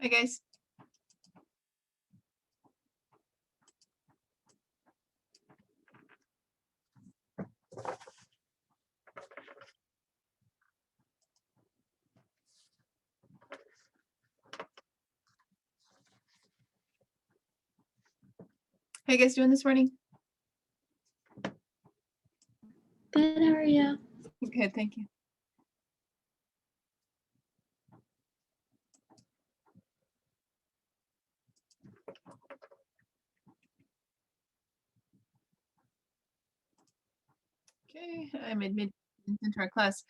Hi, guys. How you guys doing this morning? Good, how are you? Good, thank you. Okay, I'm admitted into our class.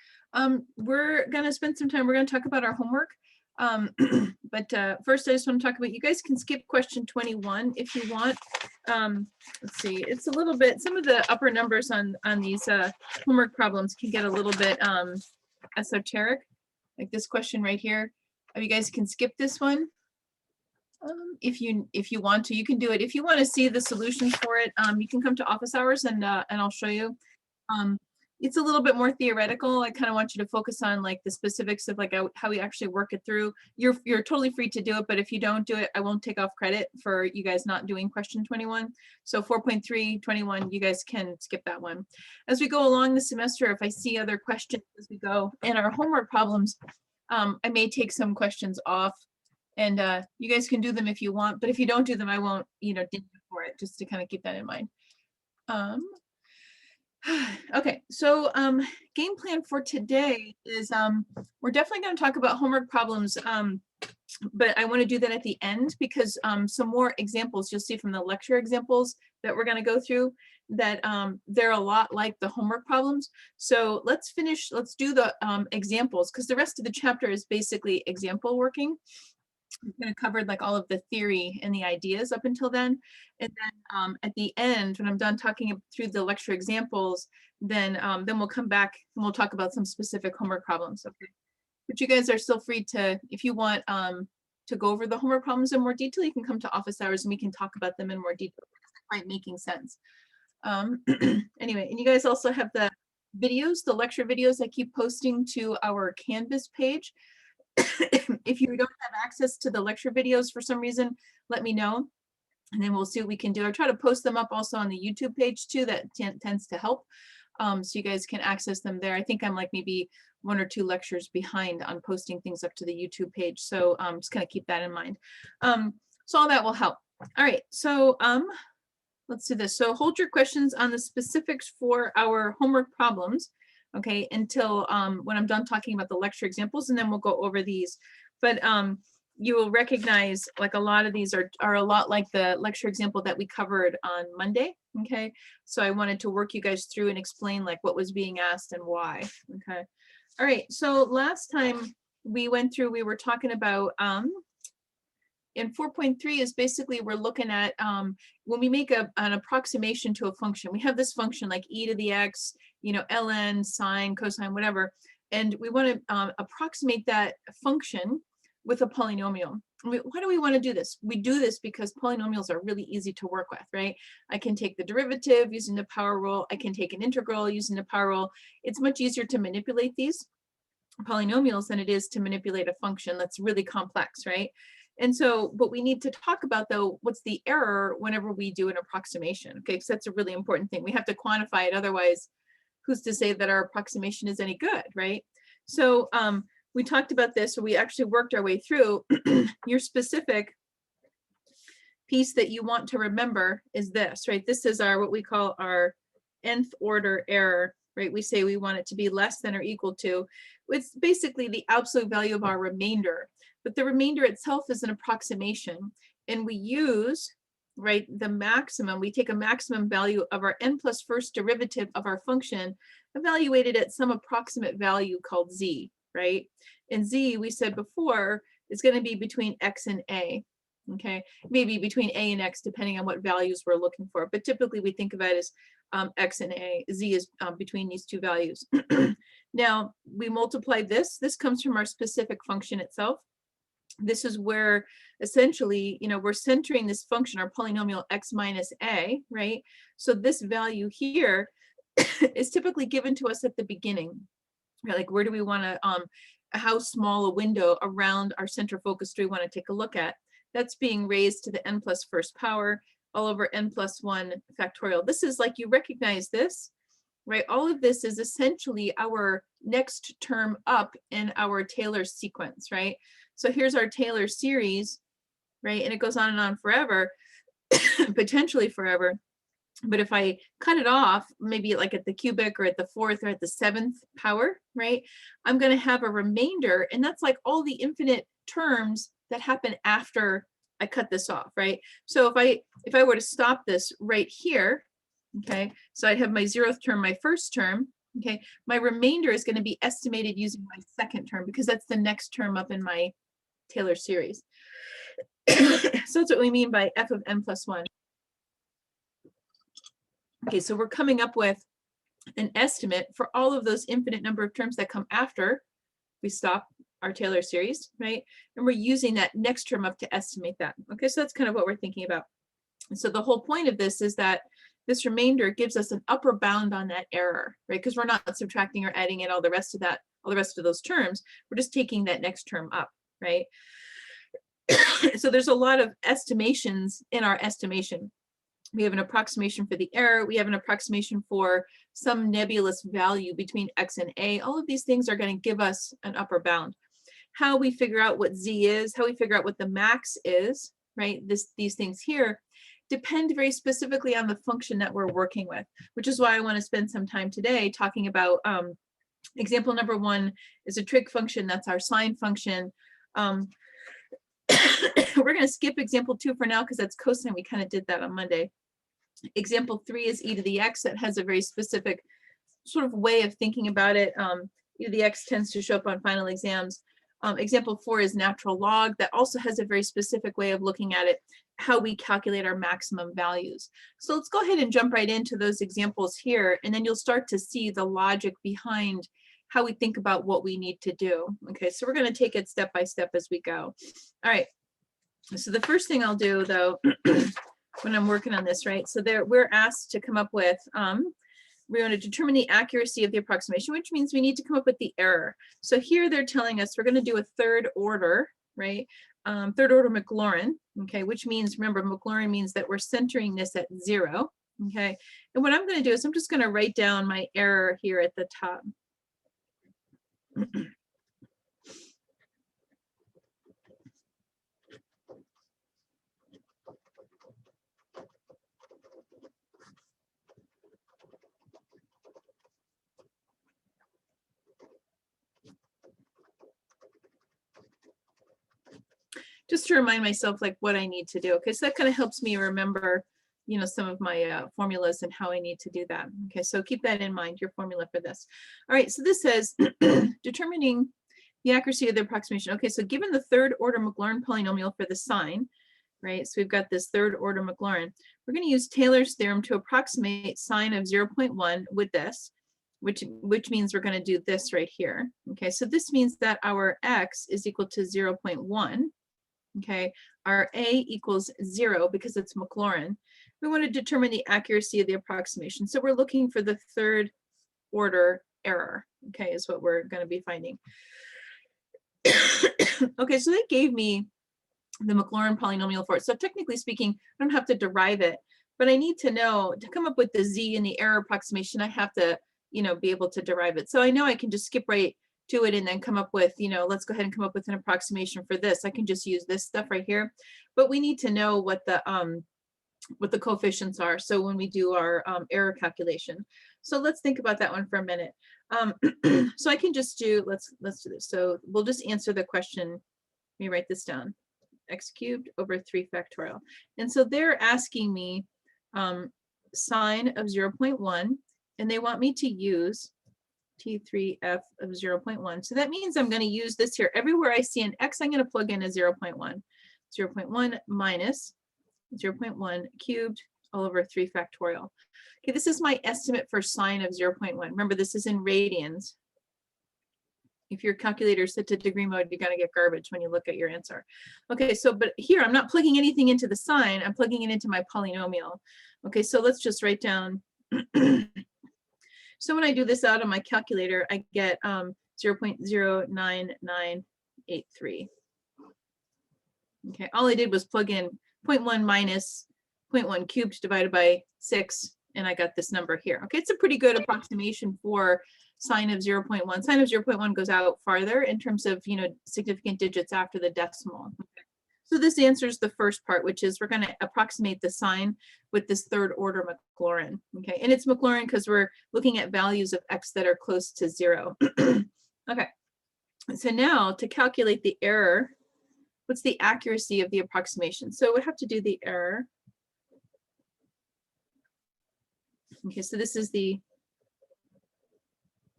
We're gonna spend some time, we're gonna talk about our homework. But first I just want to talk about, you guys can skip question 21 if you want. Let's see, it's a little bit, some of the upper numbers on these homework problems can get a little bit esoteric, like this question right here. You guys can skip this one. If you want to, you can do it. If you want to see the solutions for it, you can come to office hours and I'll show you. It's a little bit more theoretical. I kind of want you to focus on like the specifics of like how we actually work it through. You're totally free to do it, but if you don't do it, I won't take off credit for you guys not doing question 21. So 4.321, you guys can skip that one. As we go along the semester, if I see other questions as we go in our homework problems, I may take some questions off, and you guys can do them if you want, but if you don't do them, I won't, ding you for it, just to kind of keep that in mind. Okay, so game plan for today is we're definitely going to talk about homework problems, but I want to do that at the end because some more examples you'll see from the lecture examples that we're going to go through, that they're a lot like the homework problems. So let's do the examples, because the rest of the chapter is basically example working. I'm going to cover like all of the theory and the ideas up until then, and then at the end, when I'm done talking through the lecture examples, then we'll come back and we'll talk about some specific homework problems. Okay, but you guys are still free to, if you want to go over the homework problems in more detail, you can come to office hours and we can talk about them in more detail. It's quite making sense. Anyway, and you guys also have the videos, the lecture videos I keep posting to our Canvas page. If you don't have access to the lecture videos for some reason, let me know, and then we'll see what we can do. I try to post them up also on the YouTube page too. That tends to help. So you guys can access them there. I think I'm like maybe 1 or 2 lectures behind on posting things up to the YouTube page. So just kind of keep that in mind. So all that will help. All right, so let's do this. So hold your questions on the specifics for our homework problems, okay, until when I'm done talking about the lecture examples, and then we'll go over these. But you will recognize like a lot of these are a lot like the lecture example that we covered on Monday, okay? So I wanted to work you guys through and explain like what was being asked and why, okay? All right, so last time we went through, we were talking about in 4.3 is basically we're looking at when we make an approximation to a function. We have this function like e to the x, ln, sine, cosine, whatever, and we want to approximate that function with a polynomial. Why do we want to do this? We do this because polynomials are really easy to work with, right? I can take the derivative using the power rule. I can take an integral using the power rule. It's much easier to manipulate these polynomials than it is to manipulate a function that's really complex, right? And so, but we need to talk about though, what's the error whenever we do an approximation, okay? Because that's a really important thing. We have to quantify it, otherwise, who's to say that our approximation is any good, right? So we talked about this, or we actually worked our way through. Your specific piece that you want to remember is this, right? This is our, what we call our nth order error, right? We say we want it to be less than or equal to. It's basically the absolute value of our remainder, but the remainder itself is an approximation, and we use, right, the maximum. We take a maximum value of our n plus first derivative of our function, evaluated at some approximate value called z, right? And z, we said before, is going to be between x and a. Okay, maybe between a and x, depending on what values we're looking for. But typically we think of it as x and a. Z is between these two values. Now, we multiply this. This comes from our specific function itself. This is where essentially, we're centering this function, our polynomial x minus a, right? So this value here is typically given to us at the beginning. Like, where do we want to how small a window around our center focus do we want to take a look at. That's being raised to the n plus first power all over n plus 1 factorial. This is like, you recognize this, right? All of this is essentially our next term up in our Taylor sequence, right? So here's our Taylor series, right? And it goes on and on forever, potentially forever. But if I cut it off, maybe like at the cubic or at the 4th or at the 7th power, right? I'm going to have a remainder, and that's like all the infinite terms that happen after I cut this off, right? So if I were to stop this right here, okay, so I'd have my 0th term, my first term, okay, my remainder is going to be estimated using my second term because that's the next term up in my Taylor series. So that's what we mean by f of n plus 1. Okay, so we're coming up with an estimate for all of those infinite number of terms that come after we stop our Taylor series, right? And we're using that next term up to estimate that. Okay, so that's kind of what we're thinking about. And so the whole point of this is that this remainder gives us an upper bound on that error, right? Because we're not subtracting or adding in all the rest of that, all the rest of those terms. We're just taking that next term up, right? So there's a lot of estimations in our estimation. We have an approximation for the error. We have an approximation for some nebulous value between x and a. All of these things are going to give us an upper bound. How we figure out what z is, how we figure out what the max is, right? These things here depend very specifically on the function that we're working with, which is why I want to spend some time today talking about example number 1 is a trig function. That's our sine function. We're going to skip example 2 for now because that's cosine. We kind of did that on Monday. Example 3 is e to the x. That has a very specific sort of way of thinking about it. E to the x tends to show up on final exams. Example 4 is natural log. That also has a very specific way of looking at it, how we calculate our maximum values. So let's go ahead and jump right into those examples here, and then you'll start to see the logic behind how we think about what we need to do. Okay, so we're going to take it step by step as we go. All right, so the first thing I'll do though, when I'm working on this, right, so we're asked to come up with, we want to determine the accuracy of the approximation, which means we need to come up with the error. So here they're telling us we're going to do a third order, right? Third order Maclaurin, okay, which means, remember, Maclaurin means that we're centering this at 0, okay? And what I'm going to do is I'm just going to write down my error here at the top. Just to remind myself like what I need to do. Okay, so that kind of helps me remember, you know, some of my formulas and how I need to do that. Okay, so keep that in mind, your formula for this. All right, so this says determining the accuracy of the approximation. Okay, so given the third order Maclaurin polynomial for the sine, right? So we've got this third order Maclaurin. We're going to use Taylor's theorem to approximate sine of 0.1 with this, which means we're going to do this right here. Okay, so this means that our x is equal to 0.1. Okay, our a equals 0 because it's Maclaurin. We want to determine the accuracy of the approximation. So we're looking for the third order error, okay, is what we're going to be finding. Okay, so they gave me the Maclaurin polynomial for it. So technically speaking, I don't have to derive it, but I need to know, to come up with the z and the error approximation, I have to, you know, be able to derive it. So I know I can just skip right to it and then come up with, you know, let's go ahead and come up with an approximation for this. I can just use this stuff right here, but we need to know what the coefficients are. So when we do our error calculation. So let's think about that one for a minute. So I can just do, let's do this. So we'll just answer the question. Let me write this down. X cubed over 3 factorial. And so they're asking me sine of 0.1, and they want me to use T3F of 0.1. So that means I'm going to use this here. Everywhere I see an X, I'm going to plug in a 0.1. 0.1 minus 0.1 cubed all over 3 factorial. Okay, this is my estimate for sine of 0.1. Remember, this is in radians. If your calculator is set to degree mode, you're going to get garbage when you look at your answer. Okay, so but here I'm not plugging anything into the sine. I'm plugging it into my polynomial. Okay, so let's just write down. So when I do this out on my calculator, I get 0.09983. Okay, all I did was plug in 0.1 minus 0.1 cubed divided by 6, and I got this number here. Okay, it's a pretty good approximation for sine of 0.1. Sine of 0.1 goes out farther in terms of, significant digits after the decimal. Okay. So this answers the first part, which is we're going to approximate the sine with this third order Maclaurin. Okay, and it's Maclaurin because we're looking at values of x that are close to 0. Okay, so now to calculate the error, what's the accuracy of the approximation? So we have to do the error. Okay, so this is the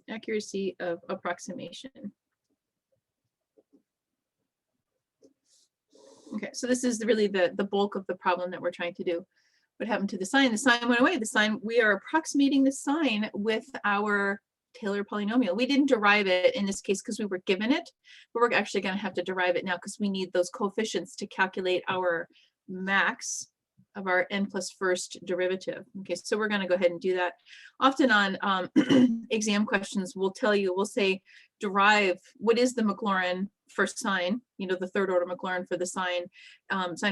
accuracy of approximation. Okay, so this is really the bulk of the problem that we're trying to do. What happened to the sign? The sign went away. The sign, we are approximating the sign with our Taylor polynomial. We didn't derive it in this case because we were given it, but we're actually going to have to derive it now because we need those coefficients to calculate our max of our n plus first derivative. Okay, so we're going to go ahead and do that. Often on exam questions, we'll say derive, what is the Maclaurin for sine, the third order Maclaurin for the sine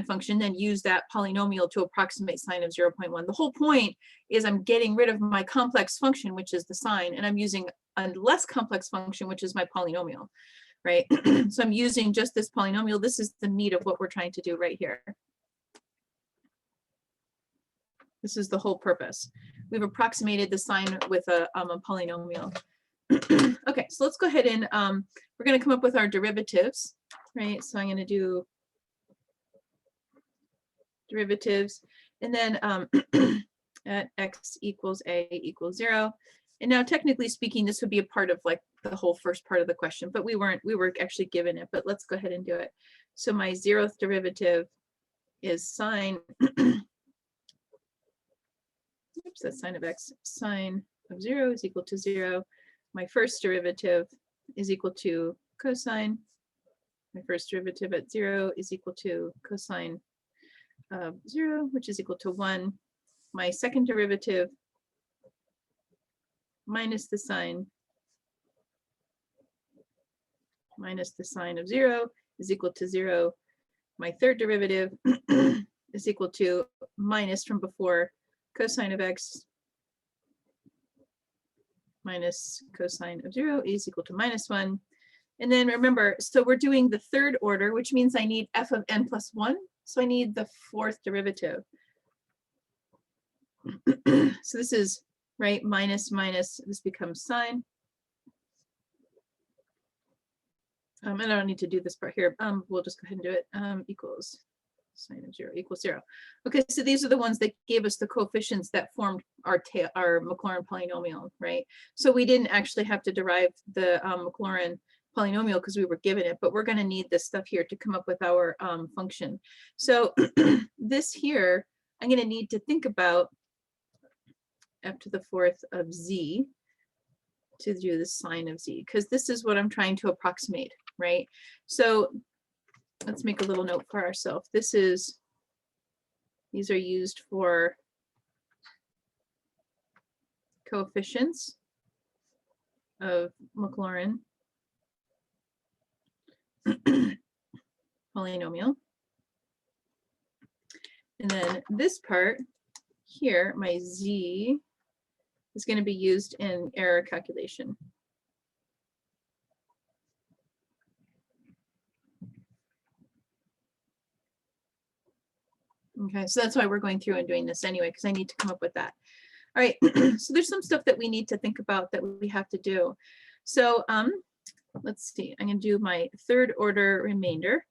function, then use that polynomial to approximate sine of 0.1. The whole point is I'm getting rid of my complex function, which is the sine, and I'm using a less complex function, which is my polynomial, right? So I'm using just this polynomial. This is the meat of what we're trying to do right here. This is the whole purpose. We've approximated the sine with a polynomial. Okay, so let's go ahead and we're going to come up with our derivatives, right? So I'm going to do derivatives, and then at x equals a equals 0. And now, technically speaking, this would be a part of like the whole first part of the question, but we were actually given it. But let's go ahead and do it. So my 0th derivative is sine. Oops, that's sine of x. Sine of 0 is equal to 0. My first derivative is equal to cosine. My first derivative at 0 is equal to cosine of 0, which is equal to 1. My second derivative minus the sine of 0 is equal to 0. My third derivative is equal to minus from before cosine of x minus cosine of 0 is equal to minus 1. And then remember, so we're doing the third order, which means I need f of n plus 1. So I need the fourth derivative. So this is, right, minus, this becomes sine. And I don't need to do this part here. We'll just go ahead and do it. Equals sine of 0 equals 0. Okay, so these are the ones that gave us the coefficients that formed our Maclaurin polynomial, right? So we didn't actually have to derive the Maclaurin polynomial because we were given it, but we're going to need this stuff here to come up with our function. So this here, I'm going to need to think about f to the fourth of z to do the sine of z, because this is what I'm trying to approximate, right? So let's make a little note for ourselves. These are used for coefficients of Maclaurin polynomial. And then this part here, my z, is going to be used in error calculation. Okay, so that's why we're going through and doing this anyway, because I need to come up with that. All right, so there's some stuff that we need to think about that we have to do. So let's see, I'm going to do my third order remainder,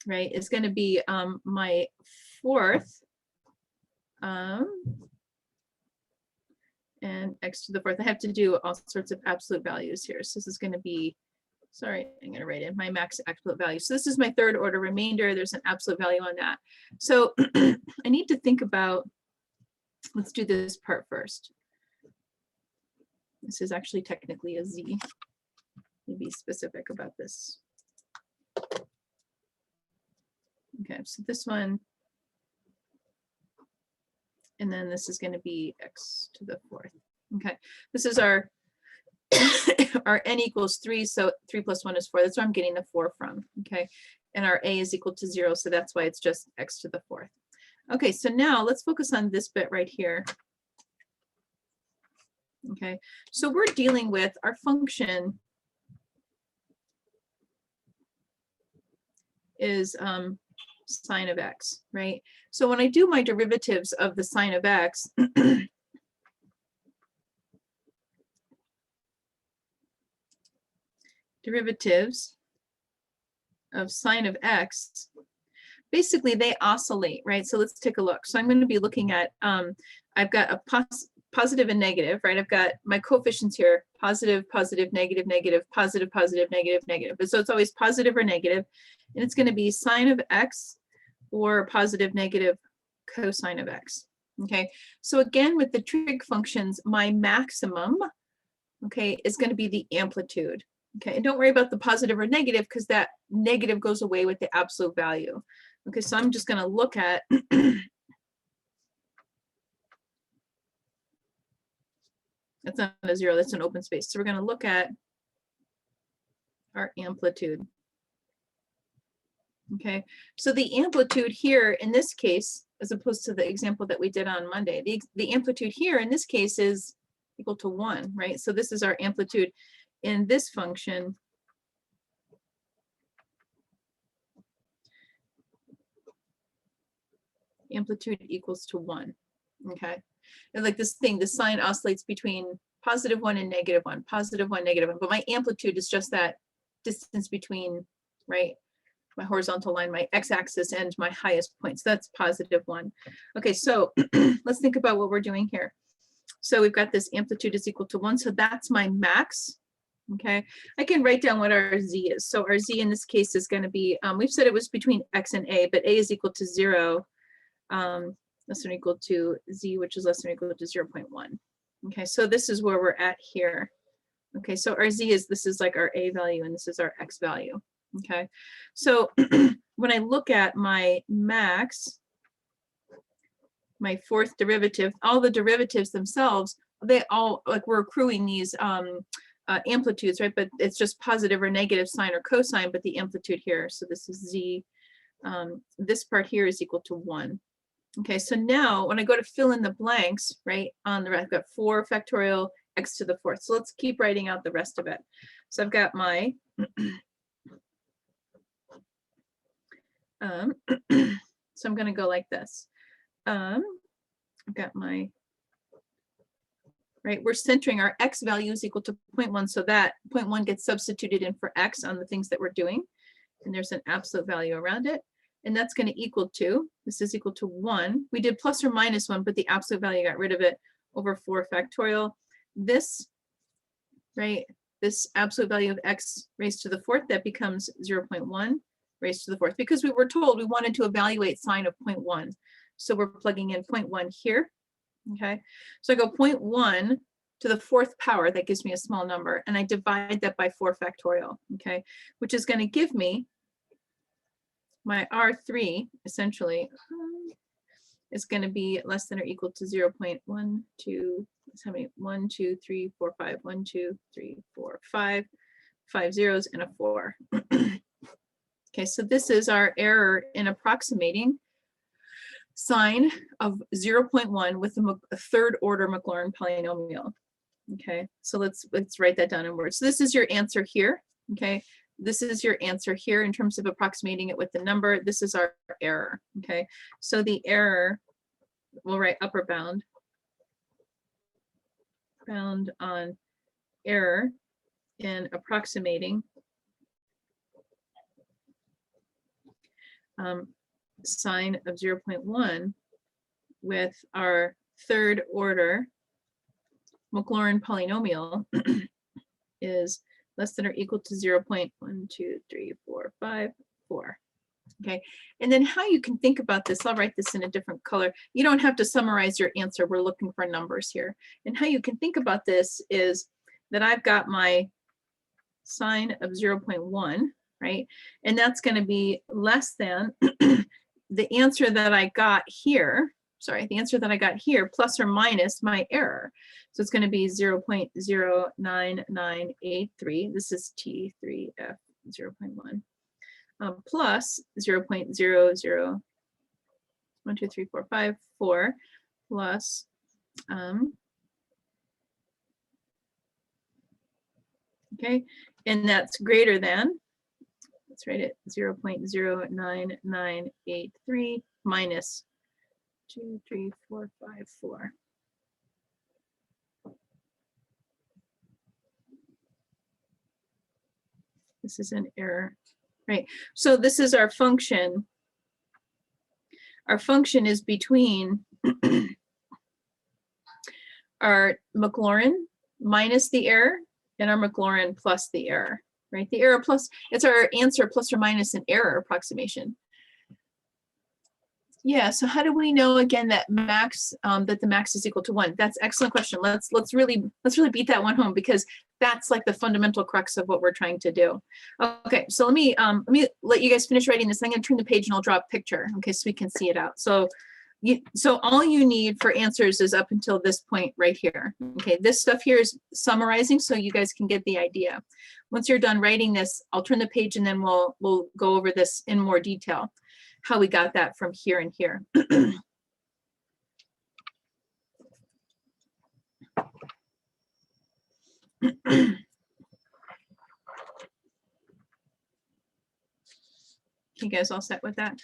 right? It's going to be my fourth and x to the fourth. I have to do all sorts of absolute values here. So this is going to be, sorry, I'm going to write in my max absolute value. So this is my third order remainder. There's an absolute value on that. So I need to think about, let's do this part first. This is actually technically a z. Let me be specific about this. Okay, so this one, and then this is going to be x to the fourth. Okay, this is our our n equals 3, so 3 plus 1 is 4. That's where I'm getting the 4 from, okay? And our a is equal to 0, so that's why it's just x to the 4th. Okay, so now let's focus on this bit right here. Okay, so we're dealing with our function is sine of x, right? So when I do my derivatives of the sine of x, derivatives of sine of x, basically they oscillate, right? So let's take a look. So I'm going to be looking at, I've got a positive and negative, right? I've got my coefficients here, positive, positive, negative, negative, positive, positive, negative, negative. So it's always positive or negative, and it's going to be sine of x or positive, negative cosine of x. Okay, so again, with the trig functions, my maximum, okay, is going to be the amplitude. Okay, and don't worry about the positive or negative because that negative goes away with the absolute value. Okay, so I'm just going to look at that's not a 0, that's an open space. So we're going to look at our amplitude. Okay, so the amplitude here in this case, as opposed to the example that we did on Monday, the amplitude here in this case is equal to 1, right? So this is our amplitude in this function. Amplitude equals to 1, okay? And like this thing, the sine oscillates between positive 1 and negative 1, positive 1, negative 1, but my amplitude is just that distance between, right, my horizontal line, my x-axis, and my highest point. So that's positive 1. Okay, so let's think about what we're doing here. So we've got this amplitude is equal to 1, so that's my max. Okay, I can write down what our z is. So our z in this case is going to be, we've said it was between x and a, but a is equal to 0, less than or equal to z, which is less than or equal to 0.1. Okay, so this is where we're at here. Okay, so our z is, this is like our a value, and this is our x value. Okay, so when I look at my max, my fourth derivative, all the derivatives themselves, they all, like we're accruing these amplitudes, right? But it's just positive or negative sine or cosine, but the amplitude here, so this is z, this part here is equal to 1. Okay, so now when I go to fill in the blanks, right, on the right, I've got 4 factorial x to the 4th. So let's keep writing out the rest of it. So I've got my, so I'm going to go like this. I've got my, right, we're centering our x value is equal to 0.1, so that 0.1 gets substituted in for x on the things that we're doing, and there's an absolute value around it, and that's going to equal to, this is equal to 1. We did plus or minus 1, but the absolute value got rid of it, over 4 factorial. This, right, this absolute value of x raised to the 4th, that becomes 0.1 raised to the 4th, because we were told we wanted to evaluate sine of 0.1. So we're plugging in 0.1 here, okay? So I go 0.1 to the 4th power, that gives me a small number, and I divide that by 4 factorial, okay? Which is going to give me my R3, essentially, is going to be less than or equal to 0.12, how many? 1, 2, 3, 4, 5, 1, 2, 3, 4, 5, 5 zeros and a 4. Okay, so this is our error in approximating sine of 0.1 with a third order Maclaurin polynomial. Okay, so let's write that down in words. So this is your answer here. Okay, this is your answer here in terms of approximating it with the number. This is our error. Okay, so the error, we'll write upper bound on error in approximating sine of 0.1 with our third order Maclaurin polynomial is less than or equal to 0.1, 2, 3, 4, 5, 4. Okay, and then how you can think about this, I'll write this in a different color. You don't have to summarize your answer. We're looking for numbers here. And how you can think about this is that I've got my sine of 0.1, right? And that's going to be less than the answer that I got here, sorry, the answer that I got here plus or minus my error. So it's going to be 0.09983. This is T3F 0.1 plus 0.00123454 plus okay, and that's greater than, let's write it, 0.09983 minus 23454. This is an error, right? So this is our function. Our function is between our Maclaurin minus the error and our Maclaurin plus the error, right? The error plus, it's our answer plus or minus an error approximation. Yeah, so how do we know again that max, that the max is equal to 1? That's an excellent question. Let's really beat that one home, because that's like the fundamental crux of what we're trying to do. Okay, so let me let you guys finish writing this. I'm going to turn the page and I'll draw a picture, okay, so we can see it out. So all you need for answers is up until this point right here. Okay, this stuff here is summarizing so you guys can get the idea. Once you're done writing this, I'll turn the page and then we'll go over this in more detail, how we got that from here and here. You guys all set with that?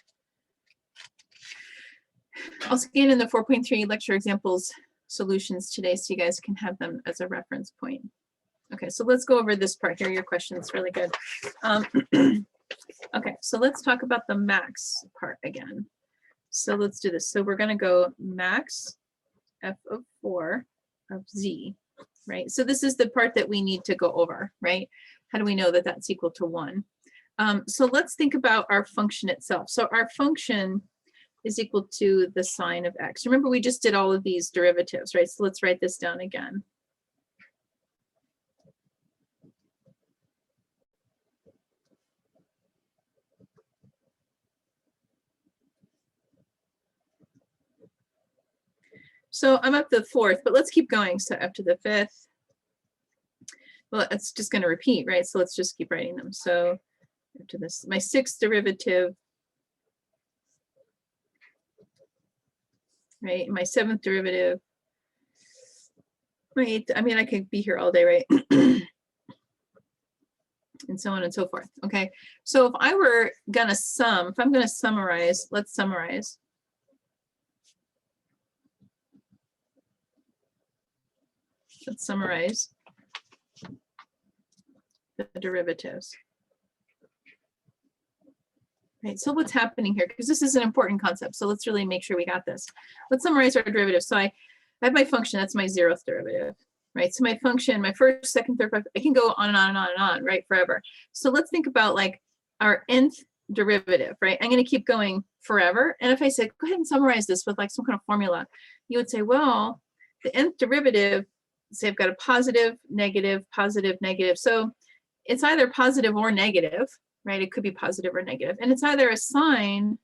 I'll scan in the 4.3 lecture examples solutions today so you guys can have them as a reference point. Okay, so let's go over this part here. Your question's really good. Okay, so let's talk about the max part again. So let's do this. So we're going to go max f of 4 of z, right? So this is the part that we need to go over, right? How do we know that that's equal to 1? So let's think about our function itself. So our function is equal to the sine of x. Remember, we just did all of these derivatives, right? So let's write this down again. So I'm up to the 4th, but let's keep going. So up to the 5th. Well, it's just going to repeat, right? So let's just keep writing them. So up to this, my 6th derivative, right? My 7th derivative, my 8th, I mean, I could be here all day, right? And so on and so forth. Okay. So if I were going to sum, if I'm going to summarize, let's summarize. Let's summarize the derivatives. Right, so what's happening here? Because this is an important concept, so let's really make sure we got this. Let's summarize our derivatives. So I have my function, that's my 0th derivative, right? So my function, my first, second, third, fourth, I can go on and on and on and on, right, forever. So let's think about like our nth derivative, right? I'm going to keep going forever. And if I said, go ahead and summarize this with like some kind of formula, you would say, well, the nth derivative, say I've got a positive, negative, positive, negative. So it's either positive or negative, right? It could be positive or negative. And it's either a sine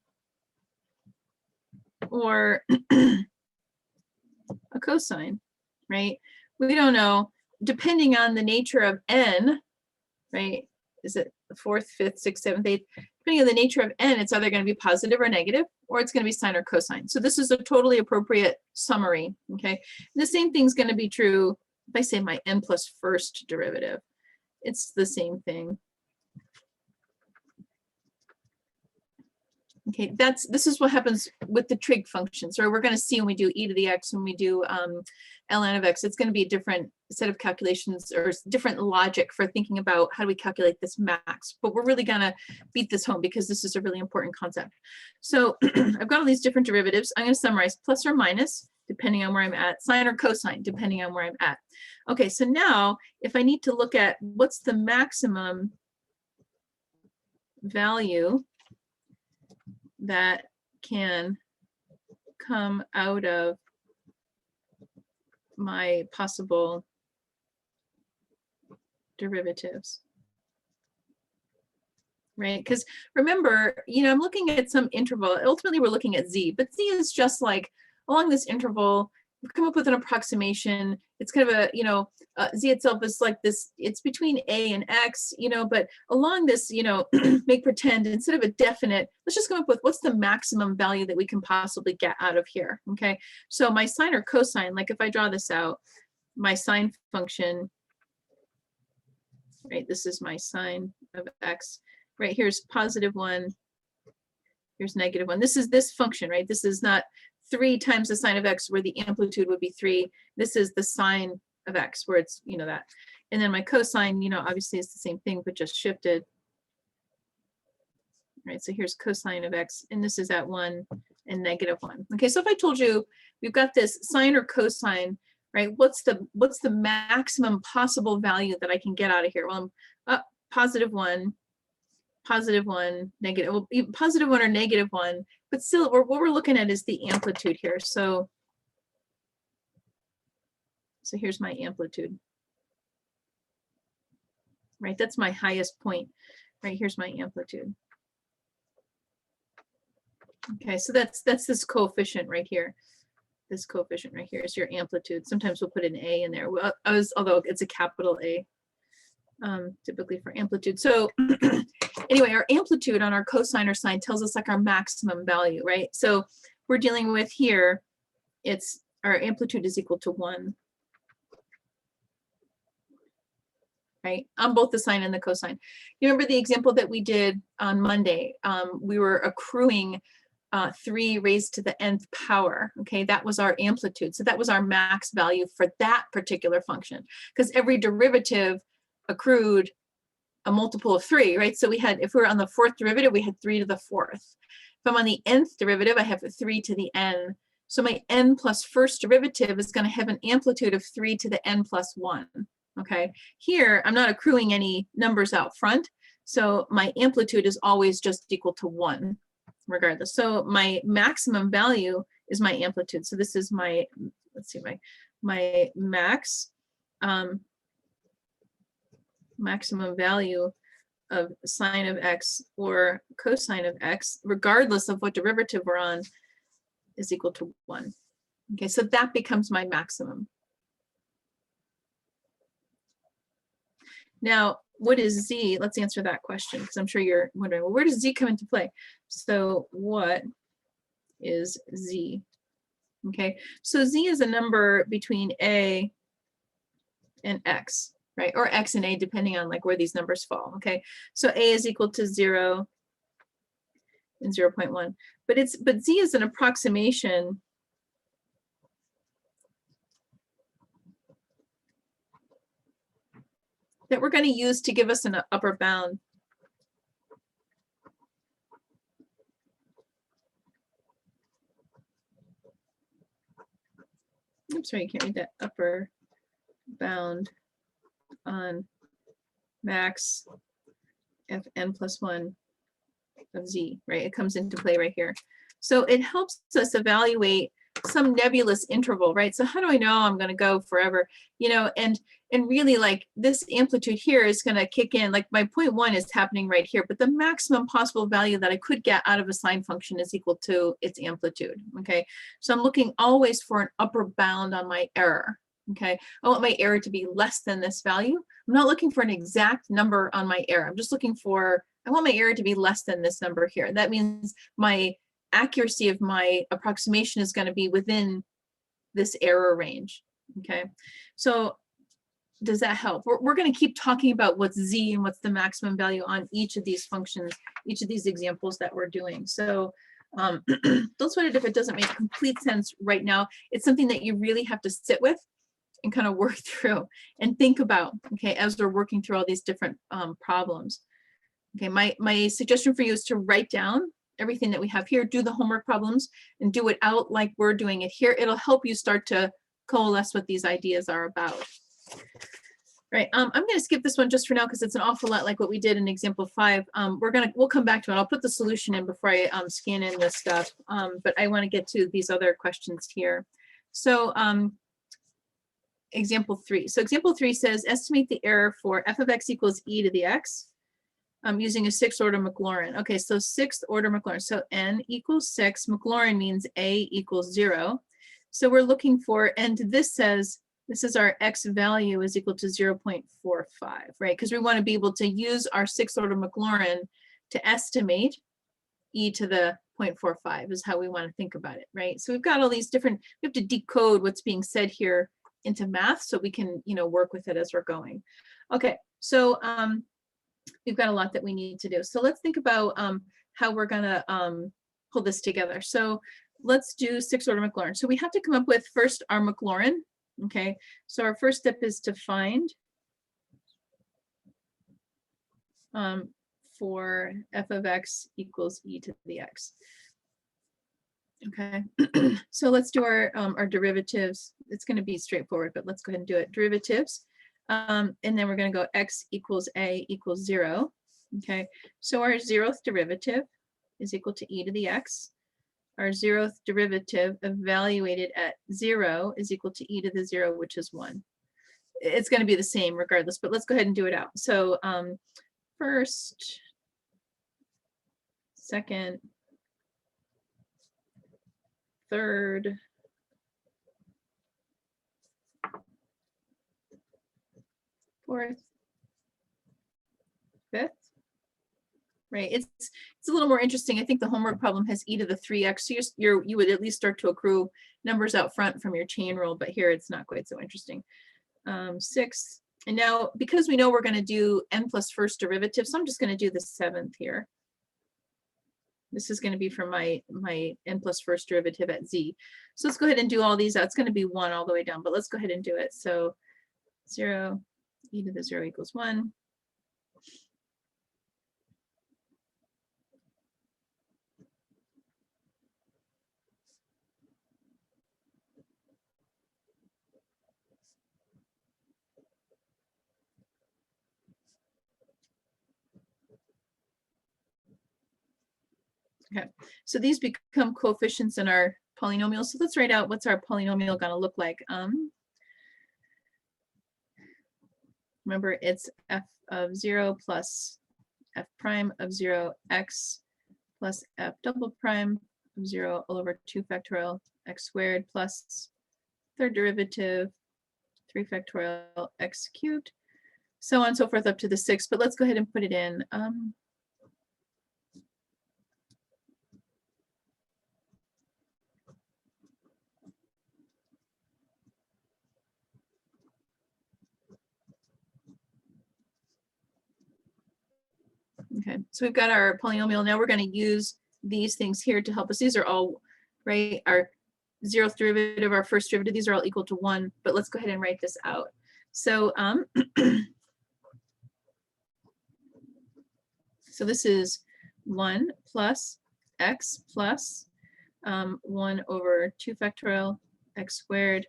or a cosine, right? We don't know, depending on the nature of n, right? Is it the 4th, 5th, 6th, 7th, 8th? Depending on the nature of n, it's either going to be positive or negative, or it's going to be sine or cosine. So this is a totally appropriate summary, okay? The same thing's going to be true if I say my n plus 1st derivative. It's the same thing. Okay, this is what happens with the trig functions, or we're going to see when we do e to the x, when we do ln of x, it's going to be a different set of calculations or different logic for thinking about how do we calculate this max. But we're really going to beat this home because this is a really important concept. So I've got all these different derivatives. I'm going to summarize plus or minus, depending on where I'm at, sine or cosine, depending on where I'm at. Okay, so now if I need to look at what's the maximum value that can come out of my possible derivatives, right? Because remember, I'm looking at some interval. Ultimately, we're looking at z, but z is just like along this interval, we've come up with an approximation. It's kind of a, z itself is like this, it's between a and x, but along this, make pretend instead of a definite, let's just come up with what's the maximum value that we can possibly get out of here, okay? So my sine or cosine, like if I draw this out, my sine function, right, this is my sine of x, right, here's +1, here's -1. This is this function, right? This is not 3 times the sine of x where the amplitude would be 3. This is the sine of x where it's, that. And then my cosine, obviously is the same thing, but just shifted. Right, so here's cosine of x, and this is at 1 and -1. Okay, so if I told you we've got this sine or cosine, right, what's the maximum possible value that I can get out of here? Well, I'm up +1, +1, negative, well, +1 or -1, but still what we're looking at is the amplitude here. So here's my amplitude, right? That's my highest point, right? Here's my amplitude. Okay, so that's this coefficient right here. This coefficient right here is your amplitude. Sometimes we'll put an A in there, although it's a capital A, typically for amplitude. So anyway, our amplitude on our cosine or sine tells us like our maximum value, right? So we're dealing with here, it's our amplitude is equal to 1. Right, on both the sine and the cosine. You remember the example that we did on Monday? We were accruing 3 raised to the nth power. Okay, that was our amplitude. So that was our max value for that particular function, because every derivative accrued a multiple of 3, right? So we had, if we were on the 4th derivative, we had 3 to the 4th. If I'm on the nth derivative, I have 3 to the n. So my n plus first derivative is going to have an amplitude of 3 to the n plus 1. Okay, here I'm not accruing any numbers out front, so my amplitude is always just equal to 1 regardless. So my maximum value is my amplitude. So this is my, let's see, my max maximum value of sine of x or cosine of x, regardless of what derivative we're on, is equal to 1. Okay, so that becomes my maximum. Now, what is z? Let's answer that question, because I'm sure you're wondering, well, where does z come into play? So what is z? Okay, so z is a number between a and x, right? Or x and a, depending on like where these numbers fall. Okay, so a is equal to 0 and 0.1. But z is an approximation that we're going to use to give us an upper bound. Oops, sorry, you can't read that. Upper bound on max fn plus 1 of z, right? It comes into play right here. So it helps us evaluate some nebulous interval, right? So how do I know I'm going to go forever? And really, like, this amplitude here is going to kick in. Like, my 0.1 is happening right here, but the maximum possible value that I could get out of a sine function is equal to its amplitude. Okay, so I'm looking always for an upper bound on my error. Okay, I want my error to be less than this value. I'm not looking for an exact number on my error. I'm just looking for, I want my error to be less than this number here. That means my accuracy of my approximation is going to be within this error range. Okay, so does that help? We're going to keep talking about what's z and what's the maximum value on each of these functions, each of these examples that we're doing. So don't sweat it if it doesn't make complete sense right now. It's something that you really have to sit with and kind of work through and think about, okay, as we're working through all these different problems. Okay, my suggestion for you is to write down everything that we have here, do the homework problems, and do it out like we're doing it here. It'll help you start to coalesce what these ideas are about. Right, I'm going to skip this one just for now because it's an awful lot like what we did in example 5. We'll come back to it. I'll put the solution in before I scan in this stuff, but I want to get to these other questions here. So example 3. So example 3 says estimate the error for f of x equals e to the x. I'm using a 6th order Maclaurin. Okay, so 6th order Maclaurin. So n equals 6. Maclaurin means a equals 0. So we're looking for, and this says, this is our X value is equal to 0.45, right? Because we want to be able to use our 6th order Maclaurin to estimate e to the 0.45 is how we want to think about it, right? So we've got all these different, we have to decode what's being said here into math so we can, work with it as we're going. Okay, so we've got a lot that we need to do. So let's think about how we're gonna pull this together. So let's do 6th order Maclaurin. So we have to come up with first our Maclaurin. Okay, so our first step is to find for f of x equals e to the x. Okay, so let's do our derivatives. It's going to be straightforward, but let's go ahead and do it. Derivatives, and then we're going to go x equals a equals 0. Okay, so our 0th derivative is equal to e to the x. Our 0th derivative evaluated at 0 is equal to e to the 0, which is 1. It's going to be the same regardless, but let's go ahead and do it out. So first, second, third, fourth, fifth. Right, it's a little more interesting. I think the homework problem has e to the 3x. So you would at least start to accrue numbers out front from your chain rule, but here it's not quite so interesting. 6, and now because we know we're going to do n plus first derivative, so I'm just going to do the 7th here. This is going to be for my n plus first derivative at z. So let's go ahead and do all these out. It's going to be 1 all the way down, but let's go ahead and do it. So 0 e to the 0 equals 1. Okay, so these become coefficients in our polynomial. So let's write out what's our polynomial going to look like. Remember, it's f of 0 plus f prime of 0 x plus f double prime of 0 all over 2 factorial x squared plus 3rd derivative 3 factorial x cubed, so on and so forth up to the 6th. But let's go ahead and put it in. Okay, so we've got our polynomial. Now we're going to use these things here to help us. These are all, right, our 0th derivative, our first derivative, these are all equal to 1, but let's go ahead and write this out. So, so this is 1 plus x plus 1 over 2 factorial x squared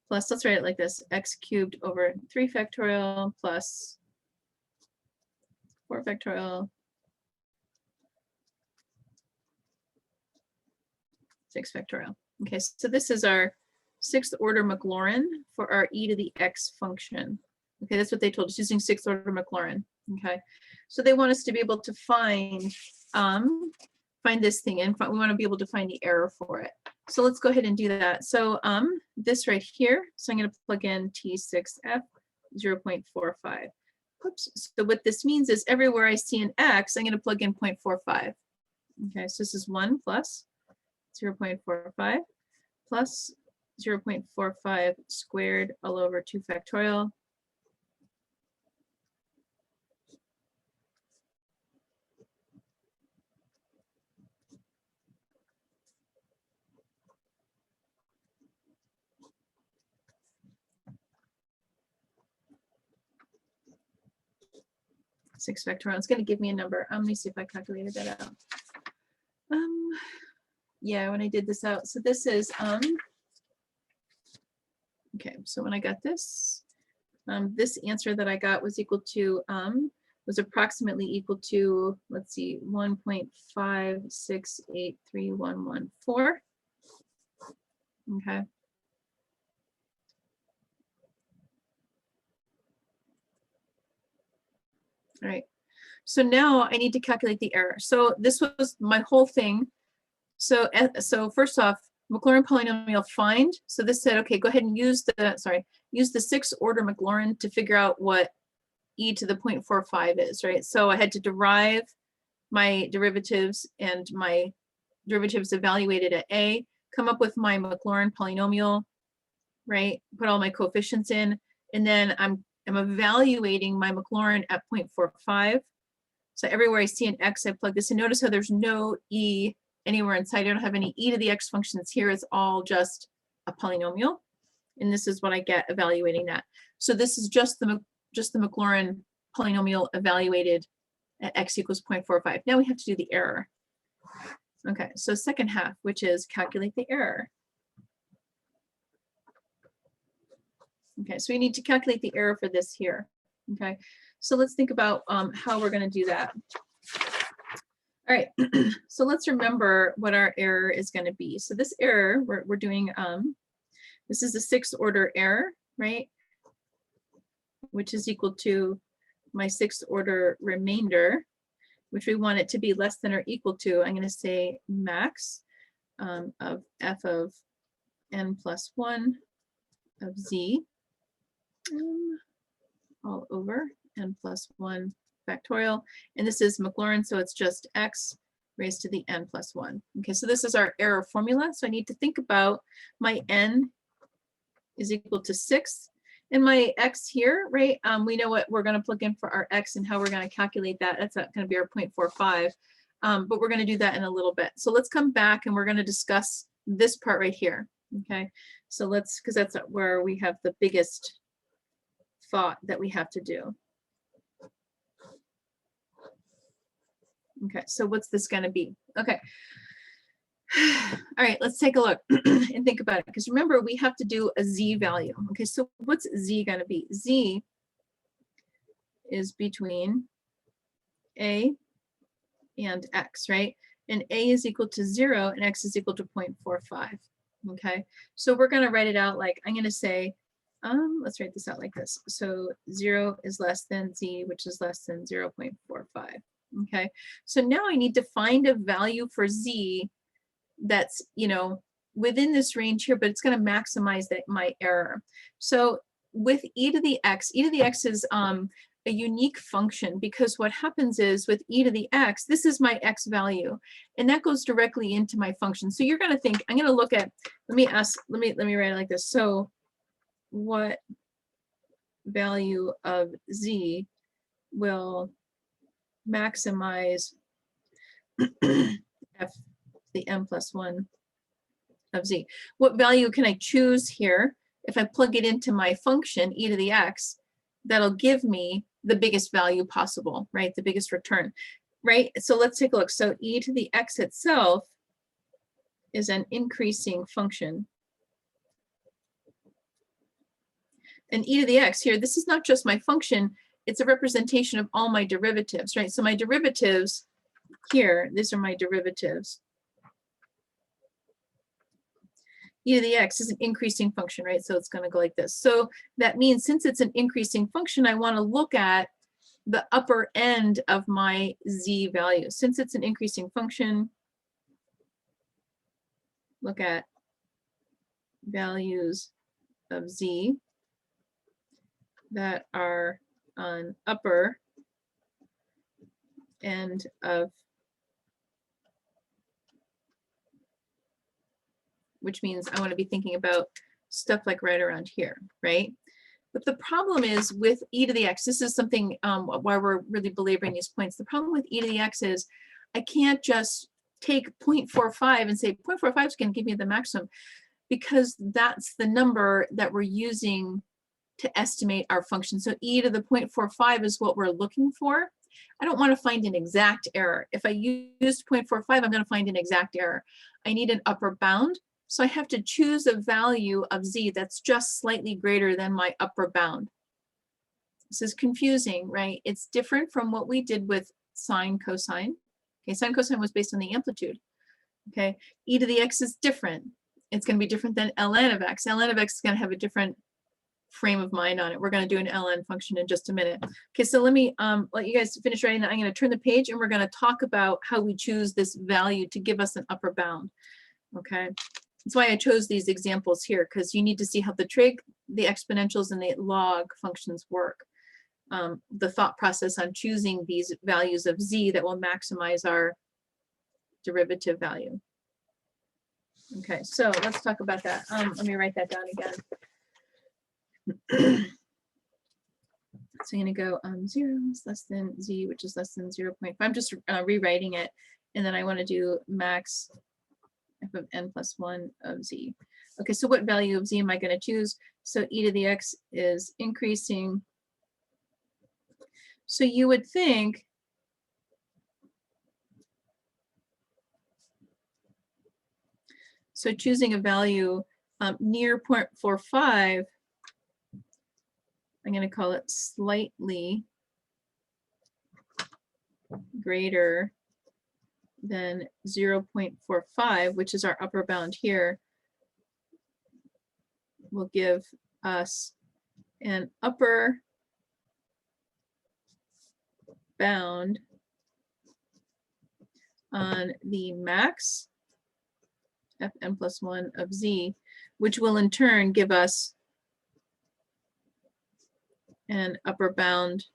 plus, let's write it like this, x cubed over 3 factorial plus 4 factorial 6 factorial. Okay, so this is our 6th order Maclaurin for our e to the x function. Okay, that's what they told us, using 6th order Maclaurin. Okay, so they want us to be able to find this thing, and we want to be able to find the error for it. So let's go ahead and do that. So this right here, so I'm going to plug in T6F 0.45. Oops. So what this means is everywhere I see an x, I'm going to plug in 0.45. Okay, so this is 1 plus 0.45 plus 0.45 squared all over 2 factorial. Six factorial. It's going to give me a number. Let me see if I calculated that out. Yeah, when I did this out. So this is okay. So when I got this, this answer that I got was equal to was approximately equal to, let's see, 1.5683114. Okay. All right, so now I need to calculate the error. So this was my whole thing. So first off, Maclaurin polynomial find. So this said, okay, go ahead and use the sixth order Maclaurin to figure out what e to the 0.45 is, right? So I had to derive my derivatives and my derivatives evaluated at a, come up with my Maclaurin polynomial, right? Put all my coefficients in, and then I'm evaluating my Maclaurin at 0.45. So everywhere I see an x, I plug this in. Notice how there's no e anywhere inside. I don't have any e to the x functions here. It's all just a polynomial. And this is what I get evaluating that. So this is just the Maclaurin polynomial evaluated at x equals 0.45. Now we have to do the error. Okay, so second half, which is calculate the error. Okay, so we need to calculate the error for this here. Okay, so let's think about how we're going to do that. All right, so let's remember what our error is going to be. So this error, we're doing, this is the sixth order error, right? Which is equal to my sixth order remainder, which we want it to be less than or equal to, I'm going to say max of f of n plus 1 of z all over n plus 1 factorial. And this is Maclaurin, so it's just x raised to the n plus 1. Okay, so this is our error formula. So I need to think about my n is equal to 6. And my x here, right, we know what we're going to plug in for our x and how we're going to calculate that. That's going to be our 0.45, but we're going to do that in a little bit. So let's come back and we're going to discuss this part right here, okay? So let's, because that's where we have the biggest thought that we have to do. Okay, so what's this going to be? Okay. All right, let's take a look and think about it. Because remember, we have to do a z value. Okay, so what's z going to be? Z is between a and x, right? And a is equal to 0 and x is equal to 0.45. Okay, so we're going to write it out like, I'm going to say, let's write this out like this. So 0 is less than z, which is less than 0.45. Okay, so now I need to find a value for z that's, you know, within this range here, but it's going to maximize that my error. So with e to the x is a unique function, because what happens is with e to the x, this is my x value, and that goes directly into my function. So you're going to think, I'm going to look at, let me write it like this. So what value of z will maximize f the n plus 1 of z? What value can I choose here? If I plug it into my function, e to the x, that'll give me the biggest value possible, right? The biggest return, right? So let's take a look. So e to the x itself is an increasing function. And e to the x here, this is not just my function, it's a representation of all my derivatives, right? So my derivatives here, these are my derivatives. E to the x is an increasing function, right? So it's going to go like this. So that means since it's an increasing function, I want to look at the upper end of my z value. Since it's an increasing function, look at values of z that are on upper end of, which means I want to be thinking about stuff like right around here, right? But the problem is with e to the x, this is something why we're really belaboring these points. The problem with e to the x is I can't just take 0.45 and say 0.45 is going to give me the maximum, because that's the number that we're using to estimate our function. So e to the 0.45 is what we're looking for. I don't want to find an exact error. If I used 0.45, I'm going to find an exact error. I need an upper bound. So I have to choose a value of z that's just slightly greater than my upper bound. This is confusing, right? It's different from what we did with sine, cosine. Okay, sine, cosine was based on the amplitude. Okay, e to the x is different. It's going to be different than ln of x. ln of x is going to have a different frame of mind on it. We're going to do an ln function in just a minute. Okay, so let me let you guys finish writing that. I'm going to turn the page and we're going to talk about how we choose this value to give us an upper bound. Okay. That's why I chose these examples here, because you need to see how the trig, the exponentials, and the log functions work. The thought process on choosing these values of z that will maximize our derivative value. Okay, so let's talk about that. Let me write that down again. So I'm going to go 0 is less than z, which is less than 0.5. I'm just rewriting it. And then I want to do max f of n plus 1 of z. Okay, so what value of z am I going to choose? So e to the x is increasing. So you would think so choosing a value near 0.45, I'm going to call it slightly greater than 0.45, which is our upper bound here, will give us an upper bound on the max fn plus 1 of z, which will in turn give us an upper bound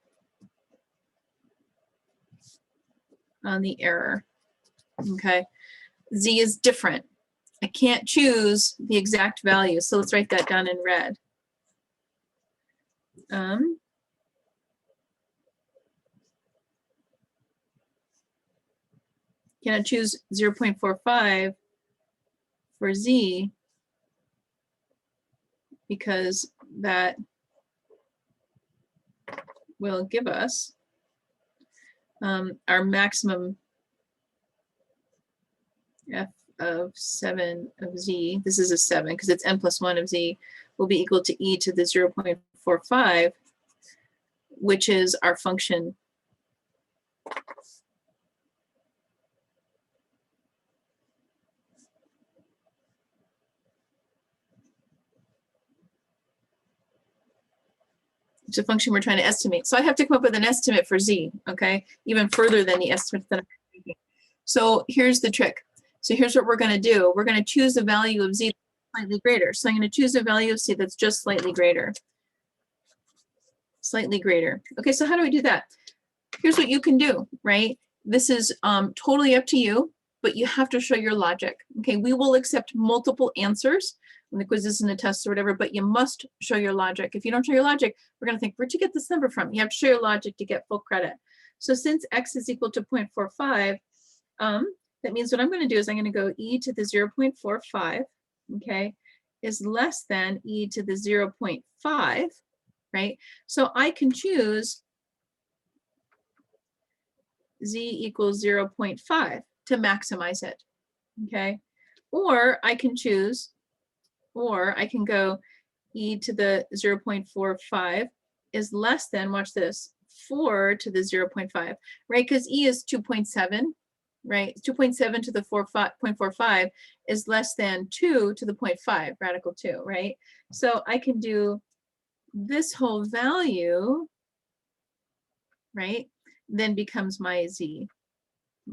on the error. Okay, z is different. I can't choose the exact value, so let's write that down in red. Can I choose 0.45 for z because that will give us our maximum f of 7 of z. This is a 7 because it's n plus 1 of z will be equal to e to the 0.45, which is our function it's a function we're trying to estimate. So I have to come up with an estimate for z, okay? Even further than the estimate that I'm making. So here's the trick. So here's what we're going to do. We're going to choose a value of z that's slightly greater. So I'm going to choose a value of z that's just slightly greater. Slightly greater. Okay, so how do we do that? Here's what you can do, right? This is totally up to you, but you have to show your logic. Okay, we will accept multiple answers in the quizzes and the tests or whatever, but you must show your logic. If you don't show your logic, we're going to think, where'd you get this number from? You have to show your logic to get full credit. So since x is equal to 0.45, that means what I'm going to do is I'm going to go e to the 0.45, okay, is less than e to the 0.5, right? So I can choose z equals 0.5 to maximize it, okay? Or I can choose, or I can go e to the 0.45 is less than, watch this, 4 to the 0.5, right? Because e is 2.7, right? 2.7 to the 0.45 is less than 2 to the 0.5, radical 2, right? So I can do this whole value, right? Then becomes my z,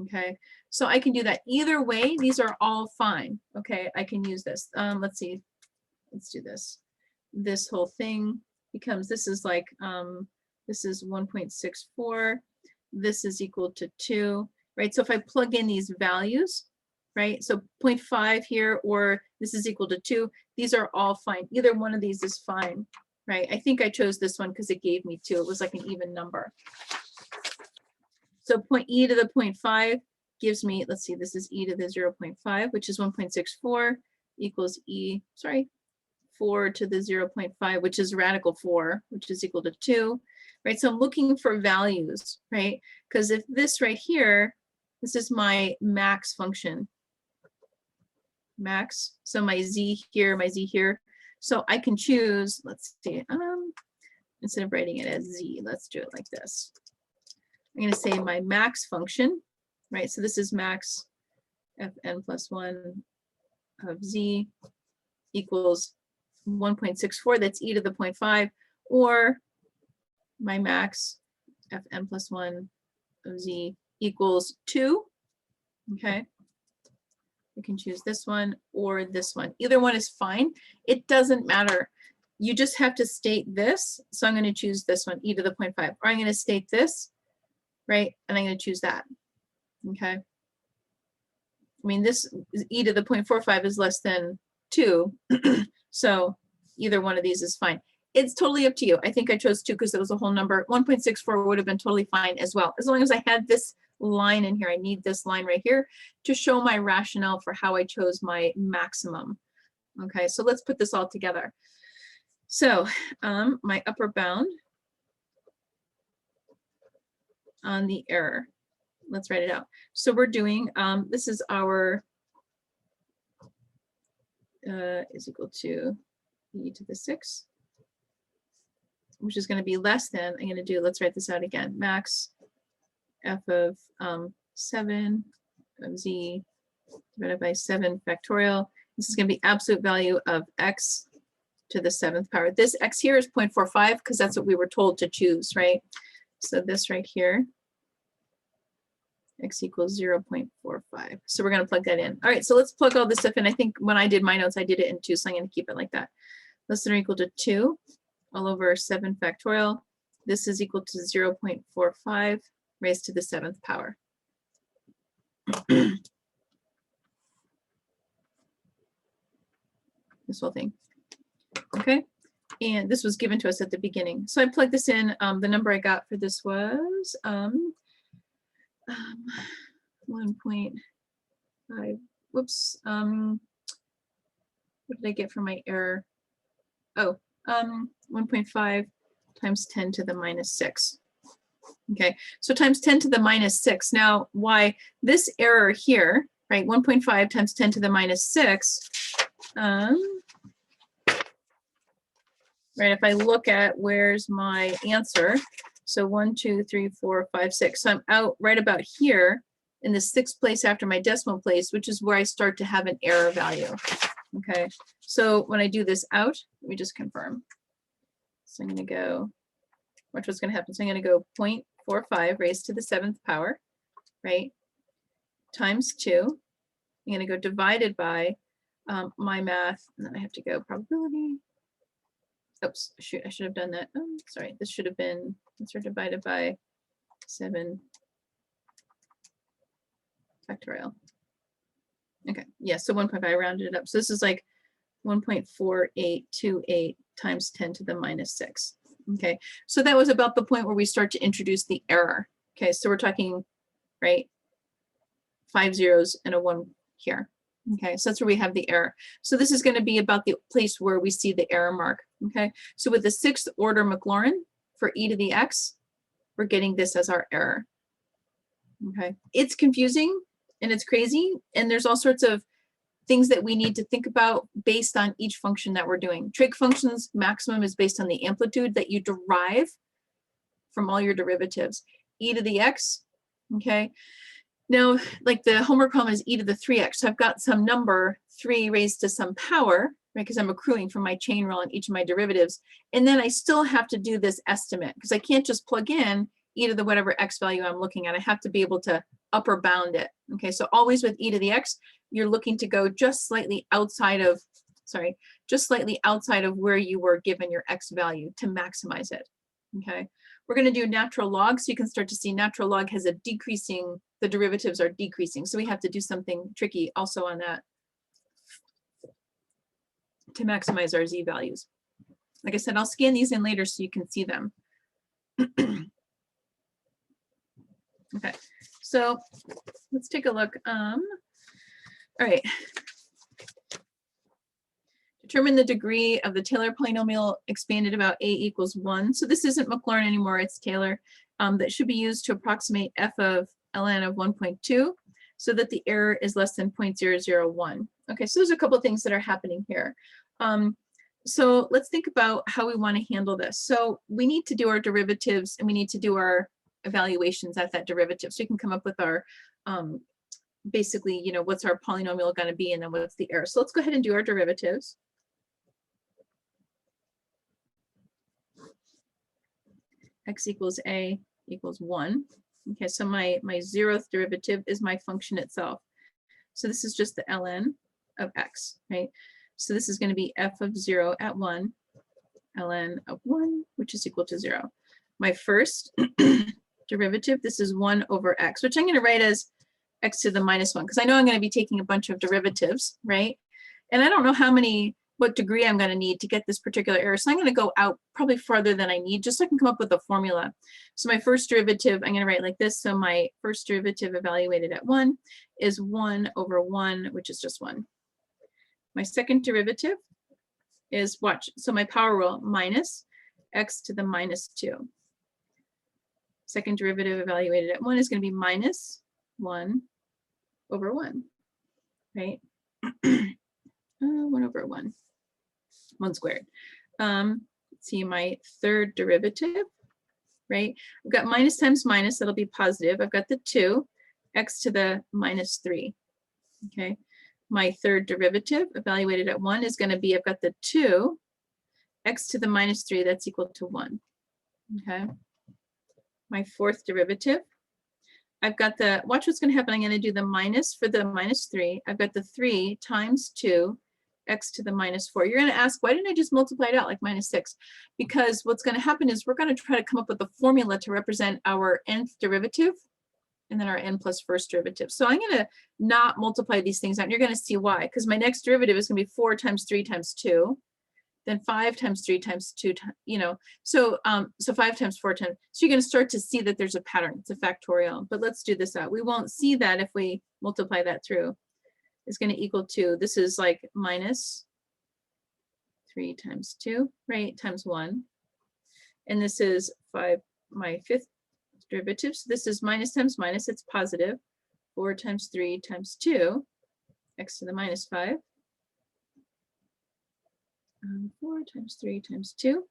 okay? So I can do that either way. These are all fine, okay? I can use this. Let's see. Let's do this. This whole thing becomes, this is like, this is 1.64. This is equal to 2, right? So if I plug in these values, right? So 0.5 here, or this is equal to 2. These are all fine. Either one of these is fine, right? I think I chose this one because it gave me 2. It was like an even number. So e to the 0.5 gives me, let's see, this is e to the 0.5, which is 1.64 equals 4 to the 0.5, which is radical 4, which is equal to 2, right? So I'm looking for values, right? Because if this right here, this is my max function, max, so my z here, so I can choose, let's see, instead of writing it as z, let's do it like this. I'm going to say my max function, right? So this is max fn plus 1 of z equals 1.64, that's e to the 0.5, or my max fn plus 1 of z equals 2, okay? We can choose this one or this one. Either one is fine. It doesn't matter. You just have to state this. So I'm going to choose this one, e to the 0.5, or I'm going to state this, right? And I'm going to choose that. Okay. I mean, this e to the 0.45 is less than 2. So either one of these is fine. It's totally up to you. I think I chose 2 because it was a whole number. 1.64 would have been totally fine as well. As long as I had this line in here, I need this line right here to show my rationale for how I chose my maximum. Okay, so let's put this all together. So my upper bound on the error, let's write it out. So we're doing, this is our, is equal to e to the 6, which is going to be less than, I'm going to do, let's write this out again, max f of 7 of z divided by 7 factorial. This is going to be absolute value of x to the 7th power. This x here is 0.45 because that's what we were told to choose, right? So this right here, x equals 0.45. So we're going to plug that in. All right, so let's plug all this stuff in. I think when I did my notes, I did it in 2, so I'm going to keep it like that. Less than or equal to 2 all over 7 factorial. This is equal to 0.45 raised to the 7th power. This whole thing. Okay, and this was given to us at the beginning. So I plugged this in. The number I got for this was 1.5. Whoops. What did I get for my error? Oh, 1.5 times 10 to the minus 6. Okay, so times 10 to the minus 6. Now, why this error here, right? 1.5 times 10 to the minus 6. Right, if I look at where's my answer, so 1, 2, 3, 4, 5, 6. So I'm out right about here in the 6th place after my decimal place, which is where I start to have an error value. Okay, so when I do this out, let me just confirm. So I'm going to go, watch what's going to happen. So I'm going to go 0.45 raised to the 7th power, right, times 2. I'm going to go divided by my math, and then I have to go probability. Oops, shoot, I should have done that. Oh, sorry, this should have been, let's divided by 7 factorial. Okay, yeah, so 1.5, I rounded it up. So this is like 1.4828 times 10 to the minus 6. Okay, so that was about the point where we start to introduce the error. Okay, so we're talking, right, 5 zeros and a 1 here. Okay, so that's where we have the error. So this is going to be about the place where we see the error mark. Okay, so with the 6th order Maclaurin for e to the x, we're getting this as our error. Okay, it's confusing and it's crazy, and there's all sorts of things that we need to think about based on each function that we're doing. Trig functions, maximum is based on the amplitude that you derive from all your derivatives. E to the x, okay. Now, like the homework problem is e to the 3x. So I've got some number 3 raised to some power, right? Because I'm accruing from my chain rule on each of my derivatives. And then I still have to do this estimate because I can't just plug in e to the whatever x value I'm looking at. I have to be able to upper bound it. Okay, so always with e to the x, you're looking to go just slightly outside of, just slightly outside of where you were given your x value to maximize it. Okay, we're going to do natural log, so you can start to see natural log has a decreasing, the derivatives are decreasing. So we have to do something tricky also on that to maximize our z values. Like I said, I'll scan these in later so you can see them. Okay, so let's take a look. All right. Determine the degree of the Taylor polynomial expanded about a equals 1. So this isn't Maclaurin anymore, it's Taylor. That should be used to approximate f of ln of 1.2 so that the error is less than 0.001. Okay, so there's a couple of things that are happening here. So let's think about how we want to handle this. So we need to do our derivatives and we need to do our evaluations at that derivative. So you can come up with our, basically, you know, what's our polynomial going to be and then what's the error. So let's go ahead and do our derivatives. X equals a equals 1. Okay, so my 0th derivative is my function itself. So this is just the ln of x, right? So this is going to be f of 0 at 1, ln of 1, which is equal to 0. My first derivative, this is 1 over x, which I'm going to write as x to the minus 1, because I know I'm going to be taking a bunch of derivatives, right? And I don't know what degree I'm going to need to get this particular error. So I'm going to go out probably farther than I need, just so I can come up with a formula. So my first derivative, I'm going to write like this. So my first derivative evaluated at 1 is 1 over 1, which is just 1. My second derivative is, watch, so my power rule, minus x to the minus 2. Second derivative evaluated at 1 is going to be minus 1 over 1, right? 1 over 1, 1 squared. Let's see, my third derivative, right? I've got minus times minus, that'll be positive. I've got the 2, x to the minus 3, okay? My third derivative evaluated at 1 is going to be, I've got the 2, x to the minus 3, that's equal to 1, okay? My fourth derivative, I've got the, watch what's going to happen. I'm going to do the minus for the minus 3. I've got the 3 times 2, x to the minus 4. You're going to ask, why didn't I just multiply it out like minus 6? Because what's going to happen is we're going to try to come up with a formula to represent our nth derivative and then our n plus first derivative. So I'm going to not multiply these things out. And you're going to see why. Because my next derivative is going to be 4 times 3 times 2. Then 5 times 3 times 2, you know, so 5 times 4 times. So you're going to start to see that there's a pattern. It's a factorial. But let's do this out. We won't see that if we multiply that through. It's going to equal to, this is like minus 3 times 2, right, times 1. And this is 5, my fifth derivative. So this is minus times minus, it's positive. 4 times 3 times 2, x to the minus 5. 4 times 3 times 2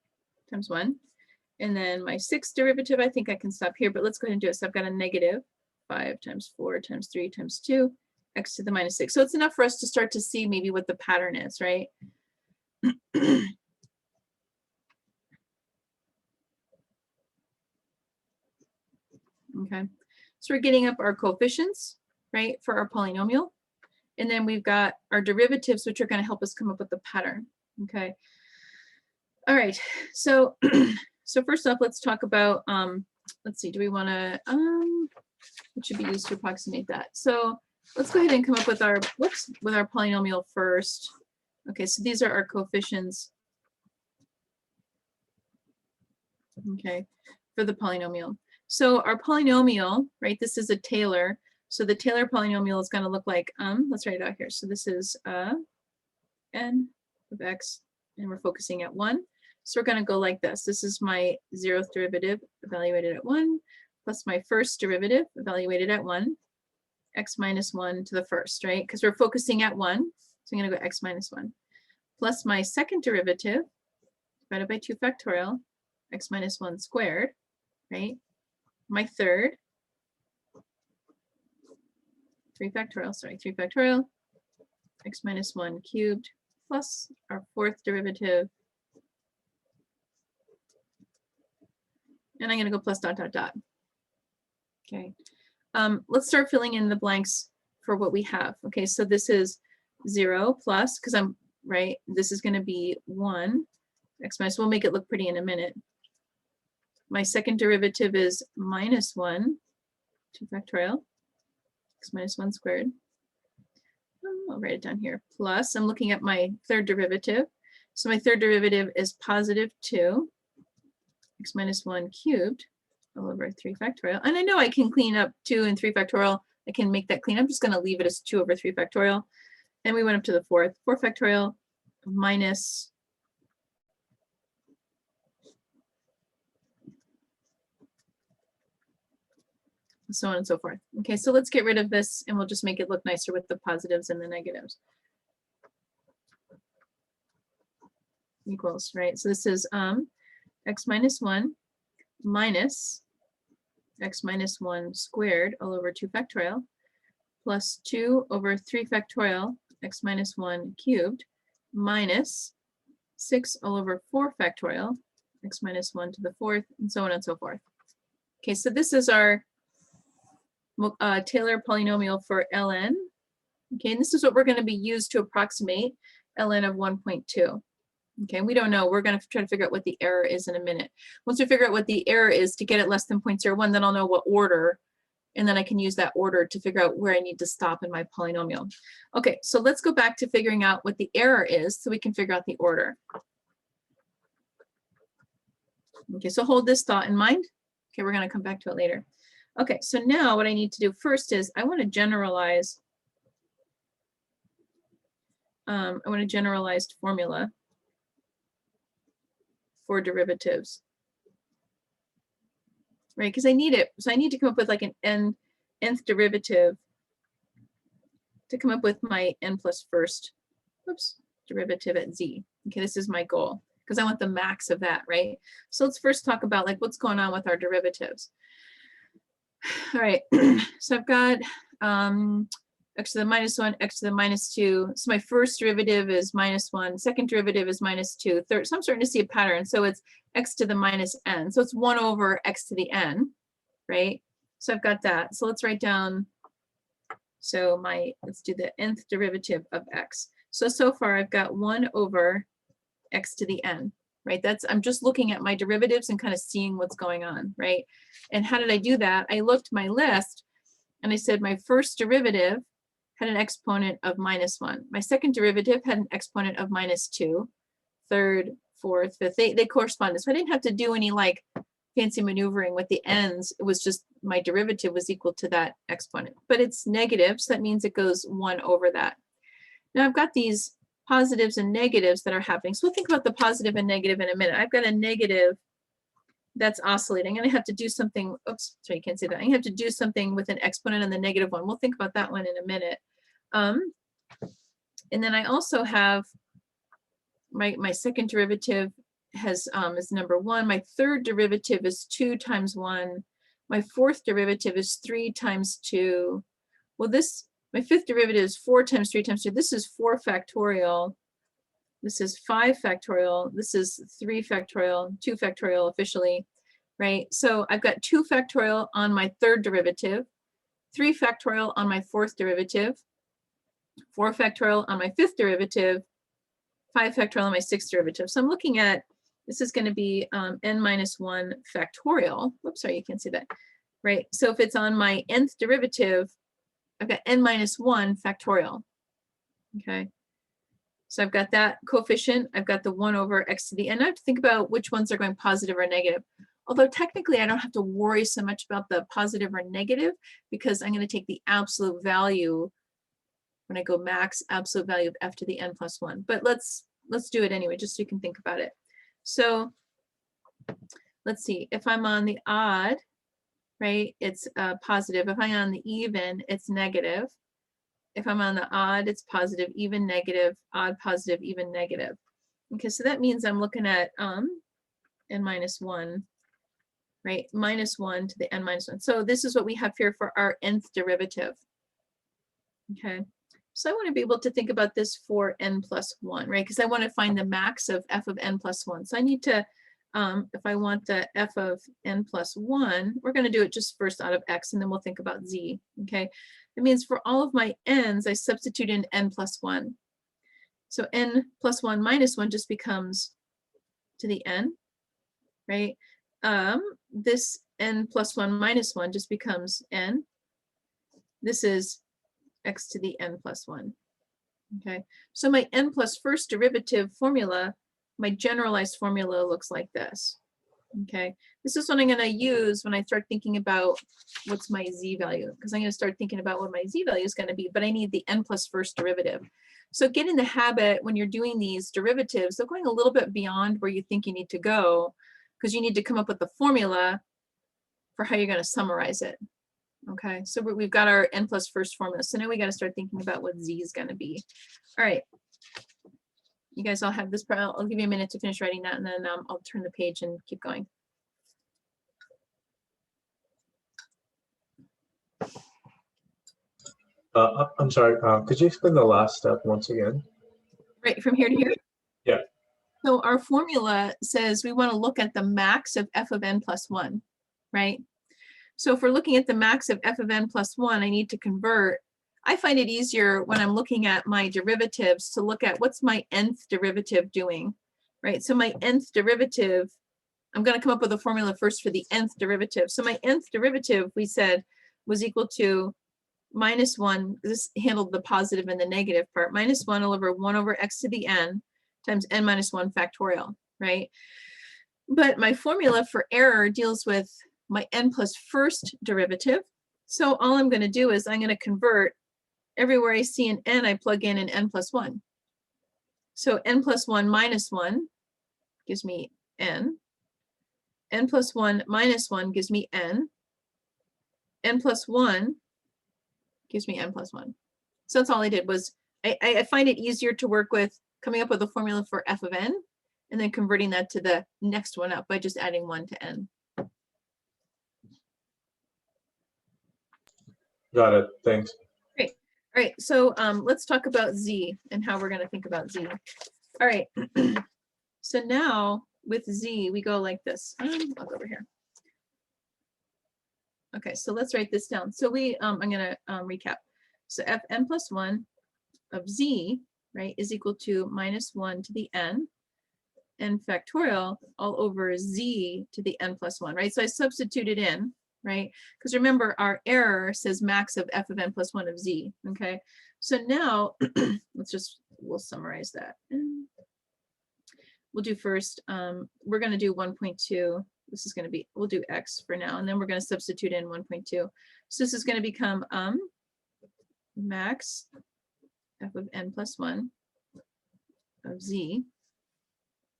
times 1. And then my sixth derivative, I think I can stop here, but let's go ahead and do it. So I've got a negative 5 times 4 times 3 times 2, x to the minus 6. So it's enough for us to start to see maybe what the pattern is, right? Okay, so we're getting up our coefficients, right, for our polynomial. And then we've got our derivatives, which are going to help us come up with the pattern. Okay. All right. So, so first off, let's talk about, let's see, do we want to, what should be used to approximate that? So let's go ahead and come up with our, with our polynomial first. Okay, so these are our coefficients. Okay, for the polynomial. So our polynomial, right, this is a Taylor. So the Taylor polynomial is going to look like, let's write it out here. So this is n of x, and we're focusing at 1. So we're going to go like this. This is my 0th derivative evaluated at 1, plus my first derivative evaluated at 1, x minus 1 to the first, right? Because we're focusing at 1. So I'm going to go x minus 1, plus my second derivative divided by 2 factorial, x minus 1 squared, right? My third, 3 factorial, sorry, 3 factorial, x minus 1 cubed, plus our fourth derivative. And I'm going to go plus dot, dot, dot. Okay. Let's start filling in the blanks for what we have. Okay, so this is 0 plus, because I'm, right, this is going to be 1, x minus, we'll make it look pretty in a minute. My second derivative is minus 1, 2 factorial, x minus 1 squared. I'll write it down here. Plus, I'm looking at my third derivative. So my third derivative is positive 2, x minus 1 cubed, all over 3 factorial. And I know I can clean up 2 and 3 factorial. I can make that clean. I'm just going to leave it as 2 over 3 factorial. And we went up to the fourth, 4 factorial minus so on and so forth. Okay, so let's get rid of this and we'll just make it look nicer with the positives and the negatives. Equals, right? So this is x minus 1 minus x minus 1 squared all over 2 factorial plus 2 over 3 factorial x minus 1 cubed minus 6 all over 4 factorial x minus 1 to the fourth, and so on and so forth. Okay, so this is our Taylor polynomial for ln, Okay, and this is what we're going to be used to approximate ln of 1.2. Okay, we don't know. We're going to try to figure out what the error is in a minute. Once we figure out what the error is to get it less than 0.01, then I'll know what order, and then I can use that order to figure out where I need to stop in my polynomial. Okay, so let's go back to figuring out what the error is so we can figure out the order. Okay, so hold this thought in mind. Okay, we're going to come back to it later. Okay, so now what I need to do first is I want to generalize. I want a generalized formula for derivatives, right? Because I need it. So I need to come up with like an nth derivative to come up with my n plus first, derivative at z. Okay, this is my goal because I want the max of that, right? So let's first talk about like what's going on with our derivatives. All right, so I've got x to the minus 1, x to the minus 2. So my first derivative is minus 1, second derivative is minus 2, third. So I'm starting to see a pattern. So it's x to the minus n. So it's 1 over x to the n, right? So I've got that. So let's write down, so let's do the nth derivative of x. So far I've got 1 over x to the n, right? I'm just looking at my derivatives and kind of seeing what's going on, right? And how did I do that? I looked my list and I said my first derivative had an exponent of minus 1. My second derivative had an exponent of minus 2. Third, fourth, fifth, they corresponded. So I didn't have to do any like fancy maneuvering with the n's. It was just my derivative was equal to that exponent. But it's negative, so that means it goes 1 over that. Now I've got these positives and negatives that are happening. So we'll think about the positive and negative in a minute. I've got a negative that's oscillating. I'm going to have to do something. Oops, sorry, you can't see that. I'm going to have to do something with an exponent and the negative one. We'll think about that one in a minute. And then I also have my second derivative is number 1. My third derivative is 2 times 1. My fourth derivative is 3 times 2. Well, my fifth derivative is 4 times 3 times 2. This is 4 factorial. This is 5 factorial. This is 3 factorial, 2 factorial officially, right? So I've got 2 factorial on my third derivative, 3 factorial on my fourth derivative, 4 factorial on my fifth derivative, 5 factorial on my sixth derivative. So I'm looking at, this is going to be n minus 1 factorial. Whoops, sorry, you can't see that, right? So if it's on my nth derivative, I've got n minus 1 factorial, okay? So I've got that coefficient. I've got the 1 over x to the n. I have to think about which ones are going positive or negative. Although technically I don't have to worry so much about the positive or negative because I'm going to take the absolute value when I go max absolute value of f to the n plus 1. But let's do it anyway, just so you can think about it. So let's see, if I'm on the odd, right, it's positive. If I'm on the even, it's negative. If I'm on the odd, it's positive, even, negative, odd, positive, even, negative. Okay, so that means I'm looking at n minus 1, right? Minus 1 to the n minus 1. So this is what we have here for our nth derivative. Okay, so I want to be able to think about this for n plus 1, right? Because I want to find the max of f of n plus 1. So I need to, if I want the f of n plus 1, we're going to do it just first out of x, and then we'll think about z, okay? It means for all of my n's, I substitute in n plus 1. So n plus 1 minus 1 just becomes to the n, right? This n plus 1 minus 1 just becomes n. This is x to the n plus 1, okay? So my n plus first derivative formula, my generalized formula looks like this, okay? This is what I'm going to use when I start thinking about what's my z value, because I'm going to start thinking about what my z value is going to be, but I need the n plus first derivative. So get in the habit when you're doing these derivatives of going a little bit beyond where you think you need to go, because you need to come up with the formula for how you're going to summarize it. Okay, so we've got our n plus first formula. So now we got to start thinking about what z is going to be. All right. You guys all have this. I'll give you a minute to finish writing that, and then I'll turn the page and keep going. I'm sorry, could you explain the last step once again? Right, from here to here? Yeah. So our formula says we want to look at the max of f of n plus 1, right? So if we're looking at the max of f of n plus 1, I need to convert I find it easier when I'm looking at my derivatives to look at what's my nth derivative doing, right? So my nth derivative, I'm going to come up with a formula first for the nth derivative. So my nth derivative, we said, was equal to -1, this handled the positive and the negative part, -1 all over 1 over x to the n times n minus 1 factorial, right? But my formula for error deals with my n plus first derivative. So all I'm going to do is I'm going to convert everywhere I see an n, I plug in an n plus 1. So n plus 1 minus 1 gives me n. N plus 1 minus 1 gives me n. N plus 1 gives me n plus 1. So that's all I did was, I find it easier to work with coming up with a formula for f of n and then converting that to the next one up by just adding 1 to n. Got it. Thanks. Great. All right, so let's talk about z and how we're going to think about z. All right, so now with z, we go like this. I'll go over here. Okay, so let's write this down. So I'm going to recap. So fn plus 1 of z, right, is equal to -1 to the n factorial all over z to the n plus 1, right? So I substituted in, right? Because remember, our error says max of f of n plus 1 of z, okay? So now, we'll summarize that. We'll do first, we're going to do 1.2. This is going to be, we'll do x for now, and then we're going to substitute in 1.2. So this is going to become max f of n plus 1 of z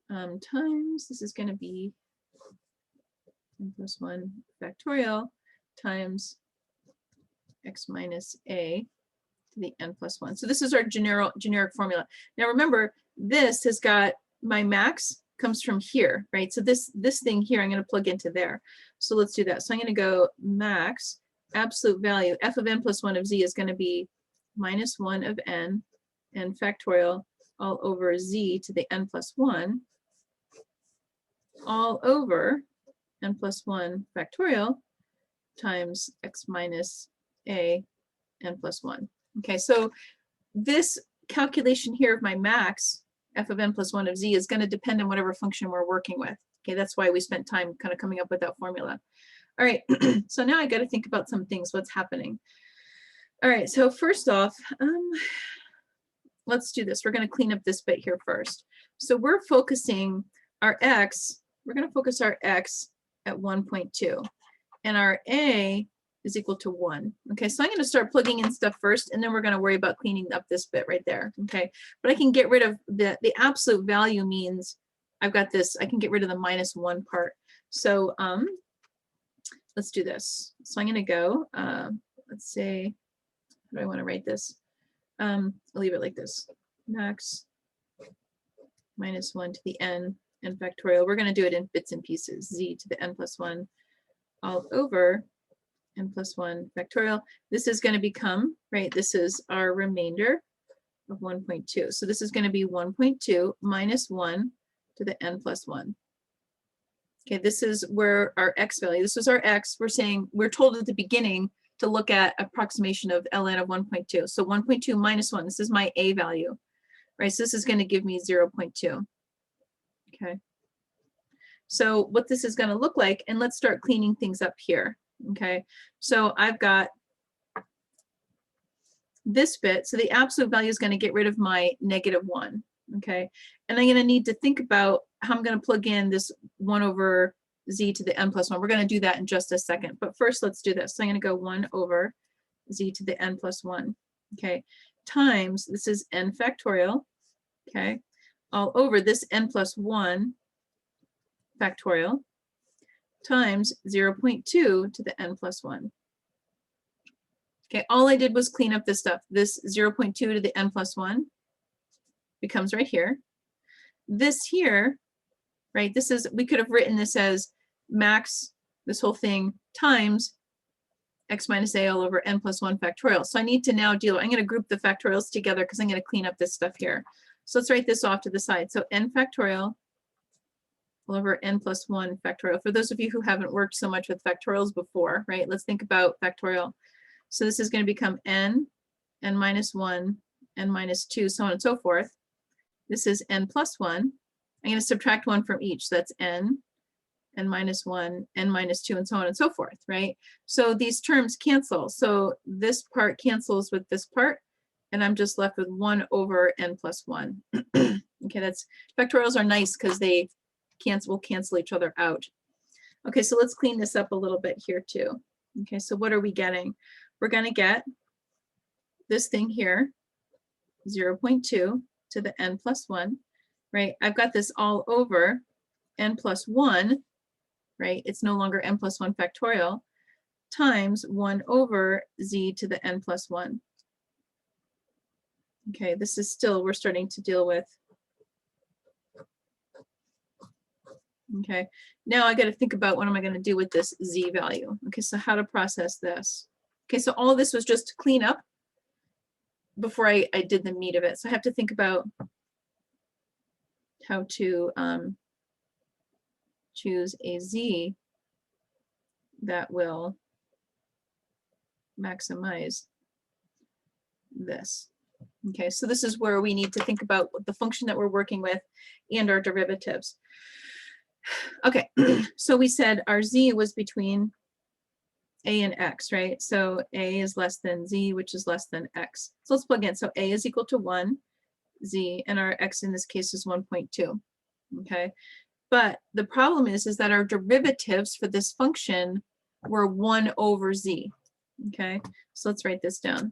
times, this is going to be n plus 1 factorial times x minus a to the n plus 1. So this is our generic formula. Now remember, this has got my max comes from here, right? So this thing here, I'm going to plug into there. So let's do that. So I'm going to go max absolute value, f of n plus 1 of z is going to be -1 of n factorial all over z to the n plus 1 all over n plus 1 factorial times x minus a n plus 1. Okay, so this calculation here of my max, f of n plus 1 of z, is going to depend on whatever function we're working with. Okay, that's why we spent time kind of coming up with that formula. All right, so now I got to think about some things, what's happening. All right, so first off, let's do this. We're going to clean up this bit here first. So we're focusing our x, we're going to focus our x at 1.2, and our a is equal to 1. Okay, so I'm going to start plugging in stuff first, and then we're going to worry about cleaning up this bit right there. Okay, but I can get rid of the absolute value means I've got this, I can get rid of the -1 part. So let's do this. So I'm going to go, let's say, how do I want to write this? I'll leave it like this. Max -1 to the n factorial. We're going to do it in bits and pieces. Z to the n plus 1 all over n plus 1 factorial. This is going to become, right, this is our remainder of 1.2. So this is going to be 1.2 minus 1 to the n plus 1. Okay, this is where our x value, this is our x. We're saying, we're told at the beginning to look at approximation of ln of 1.2. So 1.2 minus 1, this is my a value, right? So this is going to give me 0.2. Okay. So what this is going to look like, and let's start cleaning things up here. Okay. So I've got this bit. So the absolute value is going to get rid of my -1. Okay. And I'm going to need to think about how I'm going to plug in this 1 over z to the n plus 1. We're going to do that in just a second. But first, let's do this. So I'm going to go 1 over z to the n plus 1. Okay. Times, this is n factorial. Okay. All over this n plus 1 factorial times 0.2 to the n plus 1. Okay, all I did was clean up this stuff. This 0.2 to the n plus 1 becomes right here. This here, right, this is, we could have written this as max, this whole thing, times x minus a all over n plus 1 factorial. So I need to now deal, I'm going to group the factorials together because I'm going to clean up this stuff here. So let's write this off to the side. So n factorial all over n plus 1 factorial. For those of you who haven't worked so much with factorials before, right, let's think about factorial. So this is going to become n n minus 1, n minus 2, so on and so forth. This is n plus 1. I'm going to subtract 1 from each. So that's n minus 1, n minus 2, and so on and so forth, right? So these terms cancel. So this part cancels with this part, and I'm just left with 1 over n plus 1. Okay, that's factorials are nice because they will cancel each other out. Okay, so let's clean this up a little bit here too. Okay, so what are we getting? We're going to get this thing here, 0.2 to the n plus 1, right? I've got this all over n plus 1, right? It's no longer n plus 1 factorial, times 1 over z to the n plus 1. Okay, this is still, we're starting to deal with. Okay, now I got to think about what am I going to do with this z value. Okay, so how to process this. Okay, so all of this was just to clean up before I did the meat of it. So I have to think about how to choose a z that will maximize this. Okay, so this is where we need to think about the function that we're working with and our derivatives. Okay, so we said our z was between a and x, right? So a is less than z, which is less than x. So let's plug in. So a is equal to 1, z, and our x in this case is 1.2. Okay, but the problem is that our derivatives for this function were 1 over z. Okay, so let's write this down.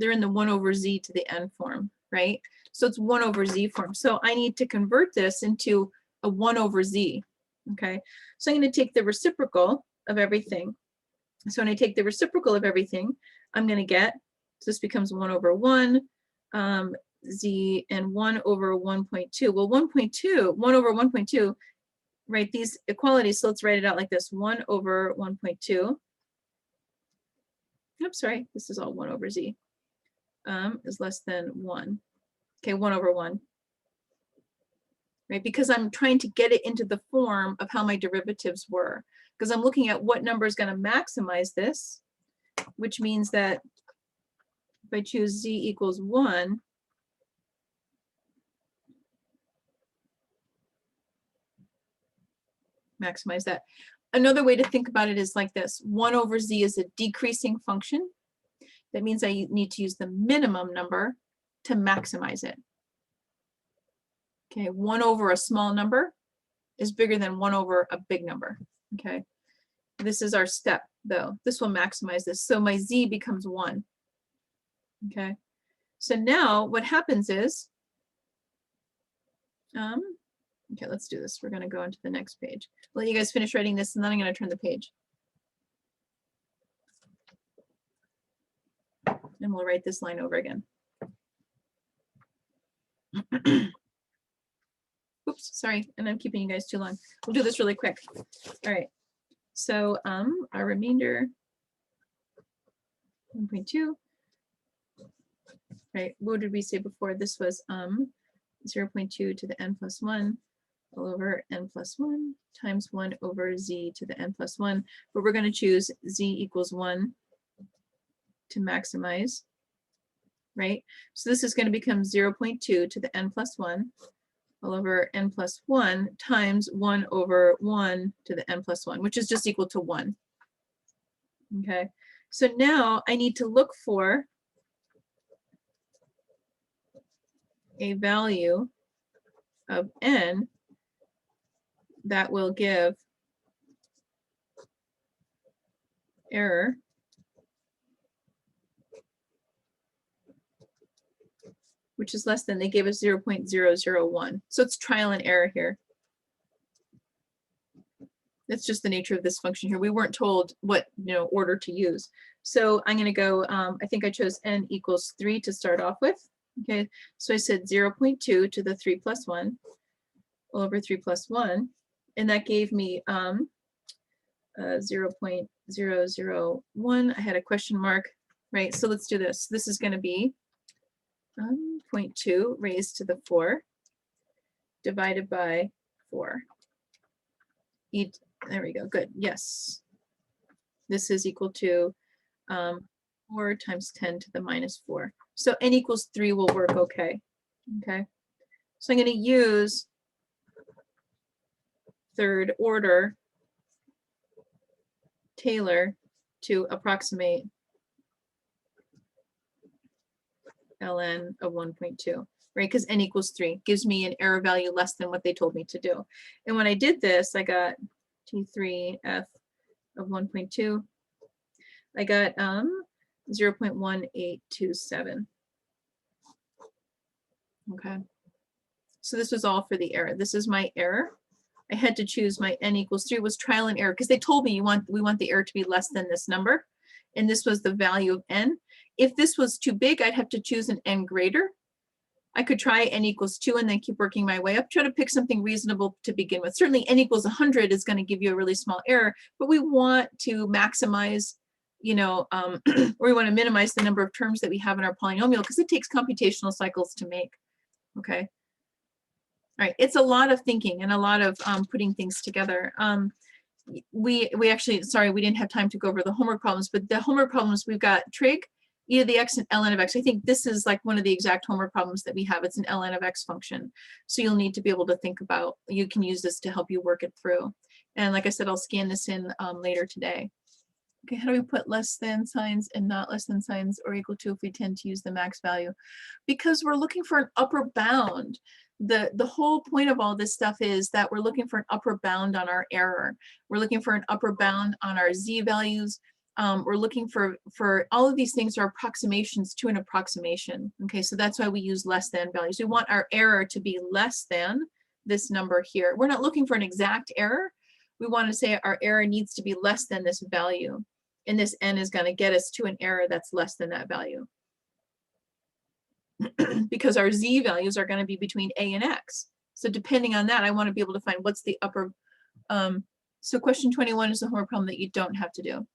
They're in the 1 over z to the n form, right? So it's 1 over z form. So I need to convert this into a 1 over z, okay? So I'm going to take the reciprocal of everything. So when I take the reciprocal of everything, I'm going to get, so this becomes 1 over 1, z, and 1 over 1.2. Well, 1 over 1.2, right, these equalities, so let's write it out like this, 1 over 1.2. Oops, sorry, this is all 1 over z. Is less than 1. Okay, 1 over 1. Right, because I'm trying to get it into the form of how my derivatives were. Because I'm looking at what number is going to maximize this, which means that if I choose z equals 1, maximize that. Another way to think about it is like this. 1 over z is a decreasing function. That means I need to use the minimum number to maximize it. Okay, 1 over a small number is bigger than 1 over a big number. Okay, this is our step though. This will maximize this. So my z becomes 1. Okay, so now what happens is, okay, let's do this. We're going to go into the next page. I'll let you guys finish writing this and then I'm going to turn the page. And we'll write this line over again. Oops, sorry, and I'm keeping you guys too long. We'll do this really quick. All right, so our remainder, 1.2, right, what did we say before? This was 0.2 to the n plus 1 all over n plus 1 times 1 over z to the n plus 1, but we're going to choose z equals 1 to maximize, right? So this is going to become 0.2 to the n plus 1 all over n plus 1 times 1 over 1 to the n plus 1, which is just equal to 1. Okay, so now I need to look for a value of n that will give error which is less than, they gave us 0.001. So it's trial and error here. That's just the nature of this function here. We weren't told what order to use. So I'm going to go, I think I chose n equals 3 to start off with. Okay, so I said 0.2 to the 3 plus 1 all over 3 plus 1. And that gave me 0.001. I had a question mark, right? So let's do this. This is going to be 0.2 raised to the 4 divided by 4. There we go, good, yes. This is equal to 4 times 10 to the minus 4. So n equals 3 will work okay. Okay, so I'm going to use third order Taylor to approximate ln of 1.2, right? Because n equals 3 gives me an error value less than what they told me to do. And when I did this, I got T3F of 1.2. I got 0.1827. Okay. So this was all for the error. This is my error. I had to choose my n equals 3. It was trial and error because they told me we want the error to be less than this number. And this was the value of n. If this was too big, I'd have to choose an n greater. I could try n equals 2 and then keep working my way up. Try to pick something reasonable to begin with. Certainly n equals 100 is going to give you a really small error, but we want to maximize, you know, or we want to minimize the number of terms that we have in our polynomial because it takes computational cycles to make. Okay. All right, it's a lot of thinking and a lot of putting things together. We actually, sorry, we didn't have time to go over the homework problems, but the homework problems, we've got trig, e to the x, and ln of x. I think this is like one of the exact homework problems that we have. It's an ln of x function. So you'll need to be able to think about, you can use this to help you work it through. And like I said, I'll scan this in later today. Okay, how do we put less than signs and not less than signs or equal to if we tend to use the max value? Because we're looking for an upper bound. The whole point of all this stuff is that we're looking for an upper bound on our error. We're looking for an upper bound on our z values. We're looking for all of these things are approximations to an approximation. Okay, so that's why we use less than values. We want our error to be less than this number here. We're not looking for an exact error. We want to say our error needs to be less than this value. And this n is going to get us to an error that's less than that value. Because our z values are going to be between a and x. So depending on that, I want to be able to find what's the upper. So question 21 is a homework problem that you don't have to do.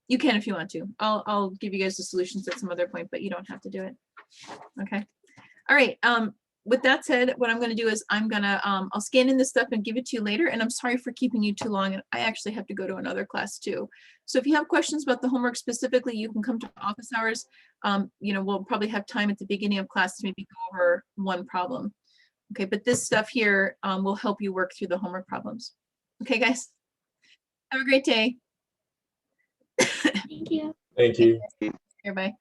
You can if you want to. I'll give you guys the solutions at some other point, but you don't have to do it. Okay. All right. With that said, what I'm going to do is I'm going to, I'll scan in this stuff and give it to you later. And I'm sorry for keeping you too long. I actually have to go to another class too. So if you have questions about the homework specifically, you can come to office hours. You know, we'll probably have time at the beginning of class to maybe go over one problem. Okay, but this stuff here will help you work through the homework problems. Okay, guys. Have a great day. Thank you. Thank you. Here, bye.